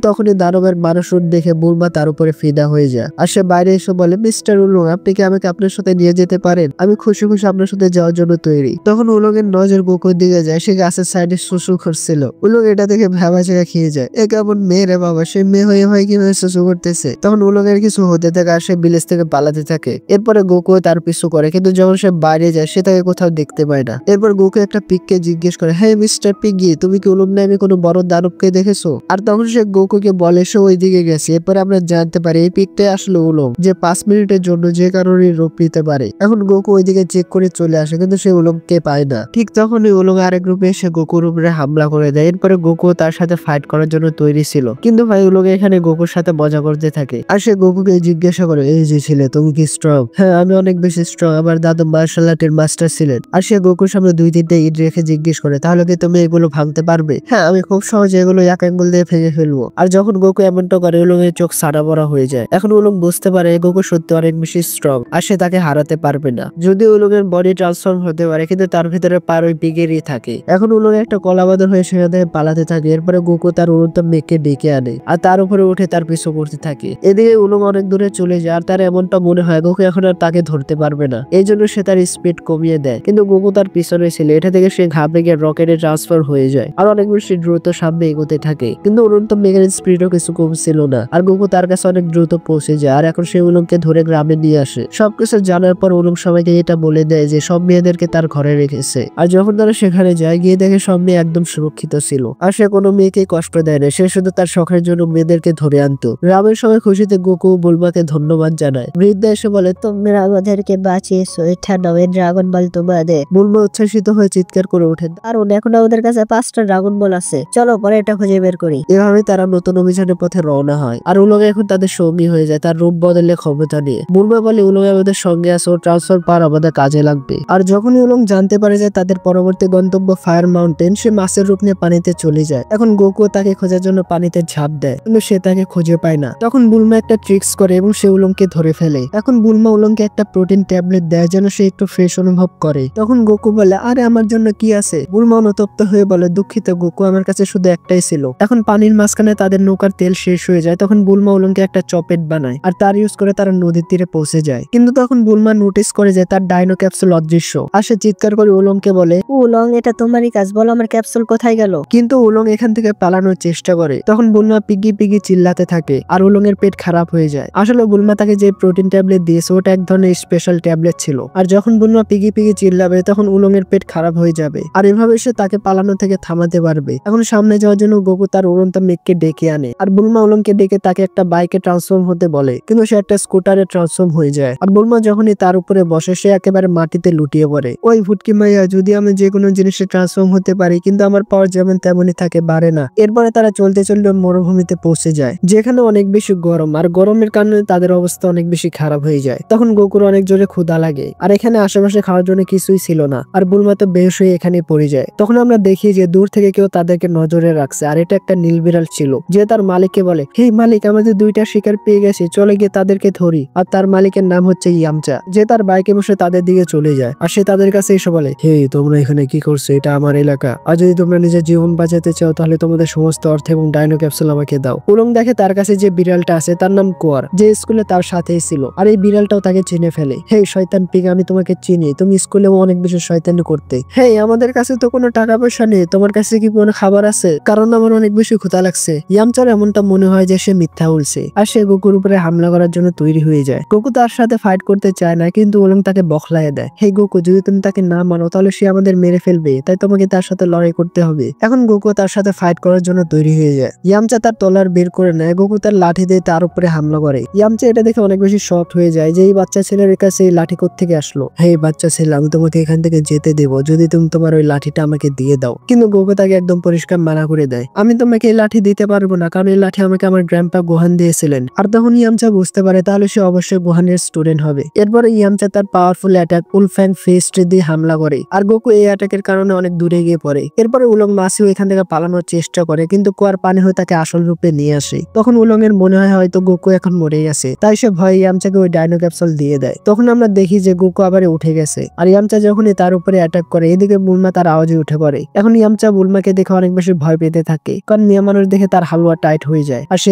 S1: তখনই দানবের মানুষ রূপ দেখে বুলমা তার উপরে ফিদা হয়ে যায়। আর সে বাইরে এসে বলে, মিস্টার উলং, আপনি কি আমাকে আপনার সাথে নিয়ে যেতে পারেন? আমি খুশি খুশি আপনার সাথে যাওয়ার জন্য তৈরি। তখন উলং এর নজর গোকুর দিকে যায়, সে গাছের সাইডে শুশু করছিল। উলং এটা দেখে ভেবা জায়গা খেয়ে যায়, এ কেমন মেয়ে রে বাবা, সে মেয়ে হয়ে কিভাবে শুশু করতেছে। তখন উলং এর কিছু হতে থাকে আর সে বিলেজ থেকে পালাতে থাকে। এরপরে গোকু তার পিছু করে, কিন্তু যখন সে বাইরে যায় সে তাকে কোথাও দেখতে পায় না। এরপর গোকু একটা পিককে জিজ্ঞেস করে, হ্যাঁ মিস্টার পিগি, তুমি কি উলং নামে কোনো বড় দানবকে দেখেছো? আর তখন সে গোকুকে বলে সে ওই দিকে গেছে। এরপরে আমরা জানতে পারি এই পিকটাই আসলে উলং, যে 5 মিনিটের জন্য যে কারণে রূপ নিতে পারে। এখন গোকু ওইদিকে চেক করে চলে আসে, কিন্তু সে উলংকে পায় না। ঠিক তখনই উলং আরেক রূপে এসে গোকুর উপরে হামলা করে দেয়। এরপরে গোকু তার সাথে ফাইট করার জন্য তৈরি ছিল, কিন্তু ভাই উলং এখানে গোকুর সাথে মজা করতে থাকে। আর সে গোকুকে জিজ্ঞাসা করে, এই যে ছেলে, তুমি কি স্ট্রং? হ্যাঁ, আমি অনেক বেশি স্ট্রং, আমার দাদু মার্শাল আর্টের মাস্টার ছিলেন। আর সে গোকুর সামনে 2-3টা ইট রেখে জিজ্ঞেস করে, তাহলে কি তুমি এগুলো ভাঙতে পারবে? হ্যাঁ, আমি খুব সহজে এগুলো এক আঙ্গুল দিয়ে ভেঙে ফেলবো। আর যখন গোকু এমনটা করে উলং এর চোখ সাদা বড়া হয়ে যায়। এখন উলং বুঝতে পারে গোকু সত্যি অনেক বেশি স্ট্রং, আর সে তাকে হারাতে পারবে না। যদিও উলং এর বডি ট্রান্সফর্ম হতে পারে, কিন্তু তার ভিতরে পার ওই পিগেরই থাকে। এখন উলং একটা কলাবাদর হয়ে সেখান থেকে পালাতে থাকে। এরপরে গোকু তার উড়ন্ত মেঘকে ডেকে আনে আর তার উপরে উঠে তার পিছু করতে থাকে। এদিকে উলং অনেক দূরে চলে যায়, আর তার এমনটা মনে হয় গোকু এখন আর তাকে ধরতে পারবে না। এই জন্য সে তার স্পিড কমিয়ে দেয়, কিন্তু গোকু তার পিছনে ছিল। এটা থেকে সে ঘাবড়ে গিয়ে রকেটে ট্রান্সফার হয়ে যায় আর অনেক বেশি দ্রুত সামনে এগোতে থাকে। কিন্তু উড়ন্ত মেঘের স্পিডও কিছু কমছিল না, আর গোকু তার কাছে অনেক দ্রুত পৌঁছে যায় আর এখন সে উলুংকে ধরে গ্রামে নিয়ে আসে। সবকিছু জানার পর উলুং সবাইকে এটা বলে দেয় যে সব মেয়েদেরকে তার ঘরে রেখেছে। আর যখন তারা সেখানে যায় গিয়ে দেখে সব মেয়ে একদম সুরক্ষিত ছিল আর সে কোনো মেয়েকে কষ্ট দেয় না। সে শুধু তার শখের জন্য মেয়েদেরকে ধরে আনতো। গ্রামের সবাই খুশিতে গোকু বুলমাকে ধন্যবাদ জানায়। বৃদ্ধা এসে বলে,
S2: তোমরা আমাদেরকে বাঁচিয়েছো, এটা নয় ড্রাগন বল তোমাদের।
S1: বুলমা উচ্ছ্বাসিত হয়ে চিৎকার করে ওঠেন।
S2: কারণ এখন আমাদের কাছে 5টা ড্রাগন বল আছে, চলো পরে এটা খুঁজে বের করি।
S1: এভাবে তারা নতুন অভিযানের পথে রওনা হয় আর উলং এখন তাদের সঙ্গী হয়ে যায় তার রূপ বদলে ক্ষমতা নিয়ে। বুলমা বলে, উলং আমাদের সঙ্গে আছে, ও ট্রান্সফার পার আমাদের কাজে লাগবে। আর যখনই উলং জানতে পারে যে তাদের পরবর্তী গন্তব্য ফায়ার মাউন্টেন, সে মাছের রূপ নিয়ে পানিতে চলে যায়। এখন গোকু তাকে খোঁজার জন্য পানিতে ঝাঁপ দেয়, কিন্তু সে তাকে খুঁজে পায় না। তখন বুলমা একটা ট্রিক্স করে এবং সে উলংকে ধরে ফেলে। এখন বুলমা উলংকে একটা প্রোটিন ট্যাবলেট দেয় যেন সে একটু ফ্রেশ অনুভব করে। তখন গোকু বলে, আরে আমার জন্য কি আছে? বুলমা অনুতপ্ত হয়ে বলে, দুঃখিত গোকু, আমার কাছে শুধু একটাই ছিল। এখন পানির মাঝখানে তাদের নৌকার তেল শেষ হয়ে যায়। তখন বুলমা উলংকে একটা চপেট বানায় আর তার ইউজ করে তারা নদীর তীরে পৌঁছে যায়। কিন্তু তখন বুলমা নোটিস করে যে তার ডাইনো ক্যাপসুল অদৃশ্য আর সে চিৎকার করে উলংকে বলে,
S2: উলং, এটা তোমারই কাজ, বলো আমার ক্যাপসুল কোথায় গেল?
S1: কিন্তু উলং এখান থেকে পালানোর চেষ্টা করে। তখন বুলমা পিগি পিগি চিল্লাতে থাকে আর উলং এর পেট খারাপ হয়ে যায়। আসলে বুলমা তাকে যে প্রোটিন ট্যাবলেট দিয়েছে ওটা এক ধরনের স্পেশাল ট্যাবলেট ছিল। আর যখন বুলমা পিগি পিগি চিল্লাবে তখন উলং এর পেট খারাপ হয়ে যাবে আর এভাবে সে তাকে পালানো থেকে থামাতে পারবে। এখন সামনে যাওয়ার জন্য গোকু তার উড়ন্ত মেঘকে ডেকে আনে আর বুলমা উলংকে ডেকে তাকে একটা বাইকে ট্রান্সফর্ম হতে বলে, কিন্তু সে একটা স্কুটারে ট্রান্সফর্ম হয়ে যায়। আর বুলমা যখনই তার উপরে বসে সে একেবারে মাটিতে লুটিয়ে পড়ে। ওই ভুটকি মাইয়া, যদি আমি যে কোনো জিনিসে ট্রান্সফর্ম হতে পারি কিন্তু আমার পাওয়ার যেমন তেমনই থাকে, বাড়ে না। এরপরে তারা চলতে চলতে মরুভূমিতে পৌঁছে যায় যেখানে অনেক বেশি গরম আর গরমের কারণে তাদের অবস্থা অনেক বেশি খারাপ হয়ে যায়। তখন গোকুর অনেক জোরে ক্ষুধা লাগে আর এখানে আশেপাশে খাওয়ার জন্য কিছুই ছিল না আর বুলমা তো বেহুশ হয়ে এখানে পড়ে যায়। তখন আমরা দেখি যে দূর থেকে কেউ তাদেরকে নজরে রাখছে আর এটা একটা নীল বিড়াল ছিল, যে তার মালিককে বলে, হে মালিক, আমাদের 2টা শিকার পেয়ে গেছি, চলে গিয়ে তাদেরকে ধরি। আর তার মালিকের নাম হচ্ছে ইয়ামচা, যে তার বাইকে বসে তাদের দিকে চলে যায় আর সে তাদের কাছে এসে বলে, হে তোমরা এখানে কি করছো? এটা আমার এলাকা, আর যদি তোমরা নিজের জীবন বাঁচাতে চাও তাহলে তোমাদের সমস্ত অর্থ এবং ডাইনো ক্যাপসুল আমাকে দাও। উলং দেখে তার কাছে যে বিড়ালটা আছে তার নাম কোয়ার, যে স্কুলে তার সাথেই ছিল, আর এই বিড়ালটাও তাকে চিনে ফেলে। হে শয়তান পিগ, আমি তোমাকে চিনি, তুমি স্কুলেও অনেক বেশি শয়তানি করতে। হে, আমাদের কাছে তো কোনো টাকা পয়সা নেই, তোমার কাছে কি কোনো খাবার আছে? কারণ আমার অনেক বেশি ক্ষুধা লাগছে। ইয়ামচার এমনটা মনে হয় যে সে মিথ্যা বলছে আর সে গোকুর উপরে হামলা করার জন্য তৈরি হয়ে যায়। গোকু তার সাথে ফাইট করতে চায় না, কিন্তু উলং তাকে বখলায় দেয়। হে গোকু, যদি তুমি তাকে না মানো তাহলে সে আমাদের মেরে ফেলবে, তাই তোমাকে তার সাথে লড়াই করতে হবে। এখন গোকু তার সাথে ফাইট করার জন্য তৈরি হয়ে যায়। ইয়ামচা তার তলোয়ার বের করে নেয়, গোকু তার লাঠি দিয়ে তার উপরে হামলা করে। ইয়ামচা এটা দেখে অনেক বেশি শক হয়ে যায় যে এই বাচ্চা ছেলের কাছে এই লাঠি কোত্থেকে আসলো। হে বাচ্চা ছেলে, আমি তোমাকে এখান থেকে যেতে দেবো যদি তুমি তোমার ওই লাঠিটা আমাকে দিয়ে দাও। কিন্তু গোকু তাকে একদম পরিষ্কার মানা করে দেয়, আমি তোমাকে এই লাঠি দিতে পারবো না, কারণ এই লাঠি আমাকে আমার গ্র্যান্ডপা গোহান দিয়েছিলেন। আর তখন ইয়ামচা বুঝতে পারে তাহলে সে অবশ্যই গোহানের স্টুডেন্ট হবে। এরপরে ইয়ামচা তার পাওয়ারফুল অ্যাটাক উলফ্যাং ফিস্ট দিয়ে হামলা করে আর গোকু এই অ্যাটাকের কারণে অনেক দূরে গিয়ে পড়ে। এরপরে উলং মাসিও এখান থেকে পালানোর চেষ্টা করে, কিন্তু কুয়ার পানি হয়ে তাকে আসল রূপে নিয়ে আসে। তখন উলং এর মনে হয় হয়তো গোকু এখন মরে গেছে, তাই সে ভয়ে ইয়ামচাকে ওই ডাইনো ক্যাপসুল দিয়ে দেয়। তখন আমরা দেখি যে গোকু আবার উঠে গেছে আর ইয়ামচা যখনই তার উপরে অ্যাটাক করে এদিকে বুলমা তার আওয়াজে উঠে পড়ে। এখন ইয়ামচা বুলমাকে দেখে অনেক বেশি ভয় পেতে থাকে, কারণ মেয়ে মানুষ দেখে তার হালুয়া টাইট হয়ে যায় আর সে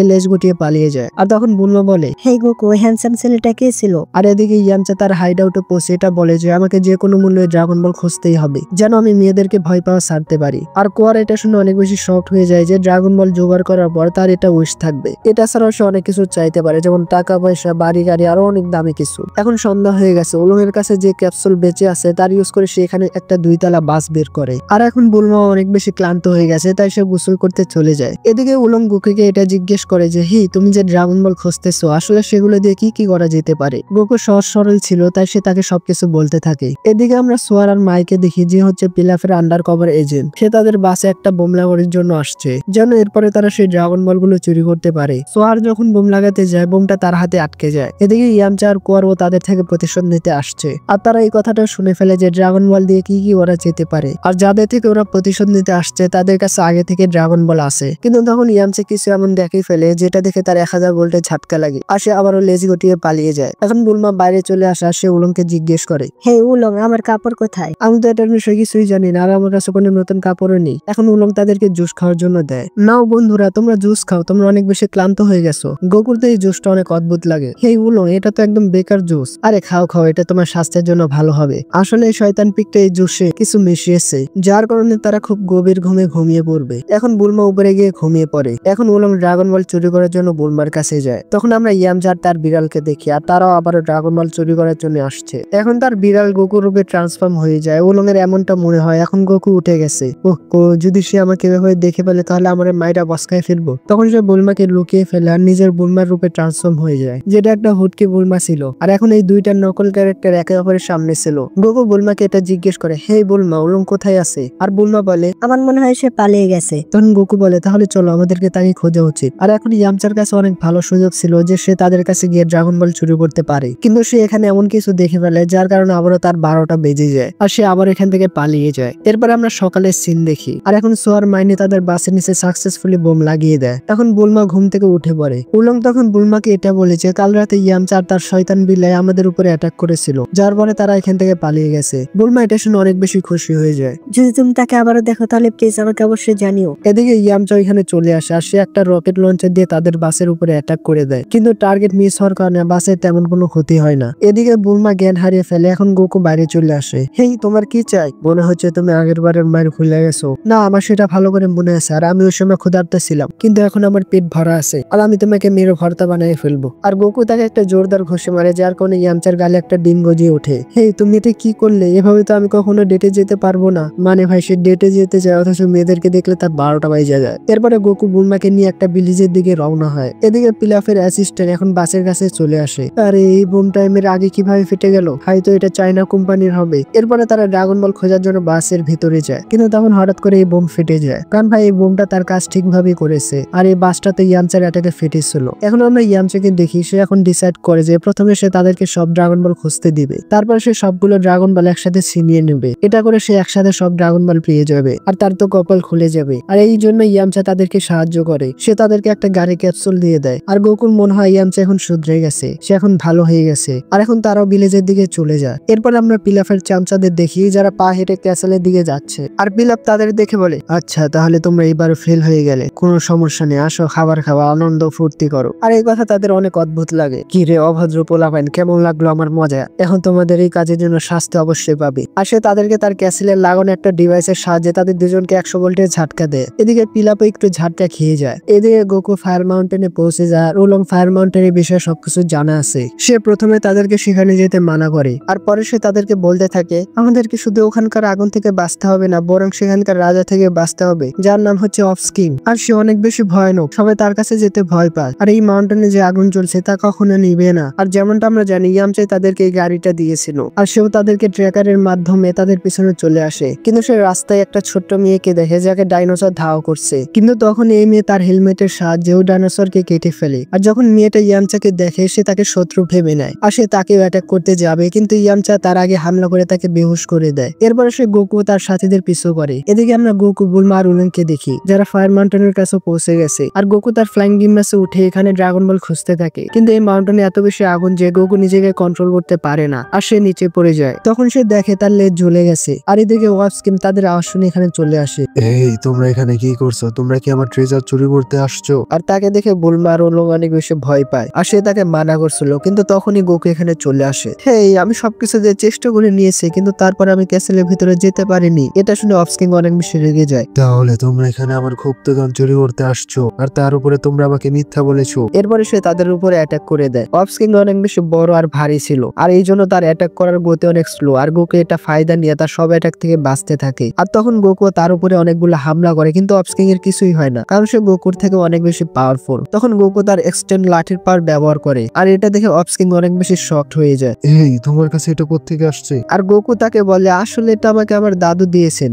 S1: লেজ গুটিয়ে পালিয়ে যায়। আর তখন বুলমা বলে,
S2: হে গোকু, ওই হ্যান্ডসাম ছেলেটা কে ছিল?
S1: আর এদিকে ইয়ামচা তার হাইড আউটে পৌঁছে এটা বলে যে আমাকে যে কোনো মূল্যে ড্রাগন বল খুঁজতেই হবে যেন আমি মেয়েদেরকে ভয় পাওয়া ছাড়তে পারি। আর কোয়ার এটা শুনে অনেক বেশি শক্ট হয়ে যায় যে ড্রাগন বল জোগাড় করার পর তার এটা উইশ থাকবে। এটা ছাড়াও সে অনেক কিছু চাইতে পারে, যেমন টাকা পয়সা, বাড়ি গাড়ি, আরো অনেক দামি কিছু। এখন সন্ধ্যা হয়ে গেছে, উলংয়ের কাছে যে ক্যাপসুল বেঁচে আছে তার ইউজ করে সে এখানে একটা 2 তলা বাস বের করে। আর এখন বুলমা অনেক বেশি ক্লান্ত হয়ে গেছে, তাই সে গোসল করতে চলে যায়। এদিকে উলং গোকুকে এটা জিজ্ঞেস করে যে হি, তুমি যে ড্রাগন বল খুঁজতেছো আসলে সেগুলো দিয়ে কি কি করা যেতে পারে? গোকু সহজ সরল ছিল, তাই সে তাকে সবকিছু বলতে থাকে। এদিকে আমরা সোয়ার আর মাইকে দেখি যে হচ্ছে পিলাফের আন্ডার কভার এজেন্ট। সে তাদের বাসে একটা বোম লাগানোর জন্য আসছে যেন এরপরে তারা সেই ড্রাগন বল গুলো চুরি করতে পারে। সোয়ার যখন বোম লাগাতে যায় বোমটা তার হাতে আটকে যায়। এদিকে ইয়ামচা আর কোয়ার ও তাদের থেকে প্রতিশোধ নিতে আসছে আর তারা এই কথাটা শুনে ফেলে যে ড্রাগন বল দিয়ে কি কি করা যেতে পারে। আর যাদের থেকে ওরা প্রতিশোধ নিতে আসছে তাদের কাছে আগে থেকে ড্রাগন বল আছে। কিন্তু তখন ইয়ামচা কিছু এমন দেখে ফেলে যেটা দেখে তার 1000 ভোল্টের ঝাটকা লাগে আর সে আবারও লেজ গুটিয়ে পালিয়ে যায়। এখন বুলমা বাইরে চলে আসা সে উলংকে জিজ্ঞেস করে,
S2: হে উলং, আমার কাপড় কোথায়?
S1: আমি তো এটার বিষয়ে কিছুই জানি না আর আমার কাছে কোনো নতুন কাপড়ও নেই। এখন উলং তাদেরকে জুস খাওয়ার জন্য দেয়। নাও বন্ধুরা, তোমরা জুস খাও, তোমরা অনেক বেশি ক্লান্ত হয়ে গেছো। গোকুর তো এই জুসটা অনেক অদ্ভুত লাগে। হে উলং, এটা তো একদম বেকার জুস। আরে খাও খাও, এটা তোমার স্বাস্থ্যের জন্য ভালো হবে। আসলে এই শয়তান পিকটা এই জুসে কিছু মিশিয়েছে, যার কারণে তারা খুব গভীর ঘুমে ঘুমিয়ে পড়বে। এখন বুলমা উপরে গিয়ে ঘুমিয়ে পড়ে। এখন উলং ড্রাগন বল চুরি করার জন্য বুলমার কাছে যায়। তখন আমরা ইয়ামচার তার বিড়ালকে দেখি, আর তারাও আবারও ড্রাগন বল চুরি করার জন্য আসছে। এখন তার বিড়াল গোকু রূপে ট্রান্সফর্ম হয়ে যায়। উলং এর এমনটা মনে হয় এখন গোকু উঠে গেছে। যদি সে আমাকে এভাবে দেখে ফেলে তাহলে আমার মাইরা বসকায় ফেলবো। তখন সে বুলমাকে লুকিয়ে ফেলে আর নিজের বুলমার রূপে ট্রান্সফর্ম হয়ে যায়, যেটা একটা হুটকি বুলমা ছিল। আর এখন এই দুইটা নকল ক্যারেক্টার একে অপরের সামনে ছিল। গোকু বুলমাকে এটা জিজ্ঞেস করে, হে বুলমা, উলং কোথায় আছে? আর বুলমা বলে,
S2: আমার মনে হয় সে পালিয়ে গেছে।
S1: তখন গোকু বলে, তাহলে চলো, আমাদেরকে তাকে খোঁজা উচিত। আর এখন ইয়ামচার কাছে অনেক ভালো সুযোগ ছিল যে সে তাদের কাছে গিয়ে ড্রাগন বল চুরি করতে পারে, কিন্তু সে এখানে এমন কিছু দেখে ফেলে যার কারণে আবারও তার 12টা বেজে যায় আর সে আবার এখান থেকে পালিয়ে যায়। এরপর আমরা সকালের সিন দেখি, আর এখন সোয়ার মাইনে তাদের বাসের নিচে সাকসেসফুলি বোম লাগিয়ে দেয়। এখন বুলমা ঘুম থেকে উঠে পড়ে। উলং তখন বুলমাকে এটা বলেছে কাল রাতে ইয়ামচা আর তার শয়তান বিলাই আমাদের উপরে অ্যাটাক করেছিল, যার পরে তারা এখান থেকে পালিয়ে গেছে। বুলমা এটা শুনে অনেক বেশি খুশি হয়ে যায়।
S2: যদি তুমি তাকে আবারও দেখো তাহলে প্লিজ আমাকে অবশ্যই জানিও।
S1: এদিকে ইয়ামচা এখানে চলে আসে আর সে একটা রকেট লঞ্চার দিয়ে তাদের বাসের উপরে অ্যাটাক করে দেয়, কিন্তু টার্গেট মিস হওয়ার কারণে বাসের তেমন কোনো ক্ষতি হয় না। এদিকে বুলমা জ্ঞান হারিয়ে ফেলে। এখন গোকু বাইরে চলে আসে। হেই, তোমার কি চাই? মনে হচ্ছে তুমি আগের বারের মায়ের ভুলে গেছো। না, আমার সেটা ভালো করে মনে আছে, আর আমি ওই সময় ক্ষুধার্ত ছিলাম, কিন্তু এখন আমার পেট ভরা আছে আর আমি তোমাকে মেরে ভর্তা বানিয়ে ফেলবো। আর গোকু তাকে একটা জোরদার ঘষে মারে, যার কারণে ইয়ামচার গালে একটা ডিম গজিয়ে ওঠে। হেই, তুমি এটা কি করলে? এভাবে তো আমি কখনো ডেটে যেতে পারবো না। মানে ভাই, সে ডেটে যেতে চায় অথচ মেয়েদেরকে দেখলে তার 12টা বাজে যায়। এরপরে গোকু বুলমাকে নিয়ে একটা ভিলেজের দিকে রওনা হয়। এদিকে পিলাফের অ্যাসিস্ট্যান্ট এখন বাসের কাছে চলে আসে। আরে এই বোম টাইমের আগে কিভাবে ফেটে গেল? হয়তো এটা চায়না কোম্পানির হবে। এরপরে তারা ড্রাগন বল খোঁজার জন্য বাসের ভিতরে যায়, কিন্তু তখন হঠাৎ করে এই বোম ফেটে যায়। কারণ ভাই, এই বোমটা তার কাজ ঠিকভাবেই করেছে, আর এই বাসটাতে ইয়ামচার অ্যাটাকে ফেটেছিল। এখন আমরা ইয়ামচাকে দেখি, সে এখন ডিসাইড করে যে প্রথমে সে তাদেরকে সব ড্রাগন বল খুঁজতে দিবে, তারপর সে সবগুলো ড্রাগন বল একসাথে ছিনিয়ে নেবে। এটা করে সে একসাথে সব ড্রাগন বল পেয়ে যাবে আর তার তো কপাল খুলে যাবে। আর এই জন্য ইয়ামচা তাদেরকে সাহায্য করে। সে তাদেরকে একটা গাড়ি ক্যাপসুল দিয়ে দেয়। আর গোকুর মনে হয় ইয়ামচা এখন শুধরে গেছে, সে এখন ভালো হয়ে গেছে। আর এখন তারাও ভিলেজের দিকে চলে যায়। এরপর আমরা পিলাফের চামচাদের দেখি যারা পা হেঁটে ক্যাসেলের দিকে যাচ্ছে। আর পিলাফ তাদের দেখে বলে, আচ্ছা তাহলে তোমরা এইবার ফেল হয়ে গেলে, কোনো সমস্যা নেই, আসো খাবার খাওয়া, আনন্দ ফুর্তি করো। আর এই কথা তাদের অনেক অদ্ভুত লাগে। কি রে অভদ্র পোলাপাইন, কেমন লাগলো আমার মজা? এখন তোমাদের এই কাজের জন্য শাস্তি অবশ্যই পাবে। আর সে তাদেরকে তার ক্যাসেলের লাগানো একটা ডিভাইসের সাহায্যে তাদের দুজনকে 100 ভোল্টের ঝাটকা দেয়। এদিকে পিলাপও একটু ঝাটকা খেয়ে যায়। এদিকে গোকু ফায়ার মাউন্টেনে পৌঁছে যায়। উলং ফায়ার মাউন্টেনের বিষয়ে সবকিছু জানা আছে। সে প্রথমে তাদেরকে সেখানে যেতে মানা করে, আর পরে সে তাদেরকে বলতে থাকে, আমাদেরকে শুধু ওখানকার আগুন থেকে বাঁচতে হবে না, বরং সেখানকার রাজা থেকে বাঁচতে হবে, যার নাম হচ্ছে অফস্কিন। আর সে অনেক বেশি ভয়ানক, সবাই তার কাছে যেতে ভয় পায়। আর এই মাউন্টেনে যে আগুন চলছে তা কখনো নিবে না। আর যেমনটা আমরা জানি, ইয়ামচাই তাদেরকে এই গাড়িটা দিয়েছিল, আর সেও তাদেরকে ট্র্যাকারের মাধ্যমে তাদের পিছনে চলে আসে। কিন্তু সে রাস্তায় একটা ছোট্ট মেয়েকে দেখে যাকে ডাইনোসর ধাওয়া করছে, কিন্তু তখন এই মেয়ে তার হেলমেটের সাহায্যে ডাইনোসরকে কেটে ফেলে। আর যখন মেয়েটা ইয়ামচাকে দেখে, সে তাকে শত্রু ভেবে নেয় আর সে তাকেও অ্যাটাক করতে যাবে, কিন্তু ইয়ামচা তার আগে হামলা করে তাকে বেহুশ করে দেয়। এরপরে সে গোকু তার সাথীদের পিছু করে। এদিকে আমরা গোকু, বুলমা আর উলংকে দেখি যারা ফায়ার মাউন্টেনের কাছে পৌঁছে গেছে। আর গোকু তার ফ্লাইং গিম্বাসে উঠে এখানে ড্রাগন বল খুঁজতে থাকে, কিন্তু এই মাউন্টেনে এত বেশি আগুন যে গোকু নিজেকে কন্ট্রোল করতে পারে না আর সে নিচে পড়ে যায়। তখন সে দেখে তার লেজ ঝুলে গেছে। আর এদিকে ওয়াফস্কিন তাদের আওয়াজ শুনে এখানে চলে আসে।
S3: এই তোমরা এখানে কি করছো? তোমরা কি আমার ট্রেজার চুরি করতে আসছো?
S1: আর তাকে দেখে বুলমা আর উলং অনেক বেশি ভয় পায়, আর সে তাকে মানা করছিল, কিন্তু তখনই গোকু এখানে চলে আসে। হেই, আমি সবকিছু দিয়ে চেষ্টা করে নিয়েছি, কিন্তু তারপর আমি ক্যাসেলের ভিতরে যেতে পারিনি। এটা শুনে অফস্কিন অনেক বেশি রেগে যায়।
S3: তাহলে তোমরা এখানে আমার গুপ্তধন চুরি করতে আসছো, আর তার উপরে তোমরা আমাকে মিথ্যা বলেছো।
S1: এরপরে সে তাদের উপরে অ্যাটাক করে দেয়। অফস্কিন অনেক বেশি বড় আর ভারী ছিল, আর এই জন্য তার অ্যাটাক করার গতি অনেক স্লো। আর গোকু এটা ফায়দা নিয়ে তার সব অ্যাটাক থেকে বাঁচতে থাকে। আর তখন গোকু তার উপরে অনেকগুলো হামলা করে, কিন্তু অফস্কিন এর কিছুই হয় না, কারণ সে গোকুর থেকে অনেক বেশি পাওয়ারফুল। তখন গোকু তার এক্সটেন্ড লাঠির পাওয়ার ব্যবহার করে, আর এটা দেখে অফস্কিন অনেক বেশি শকড হয়ে যায়।
S3: এই তোমার কাছে এটা কোত্থেকে আসছে?
S1: আর গোকু তাকে বলে, আসলে এটা আমাকে আমার দাদু দিয়েছেন।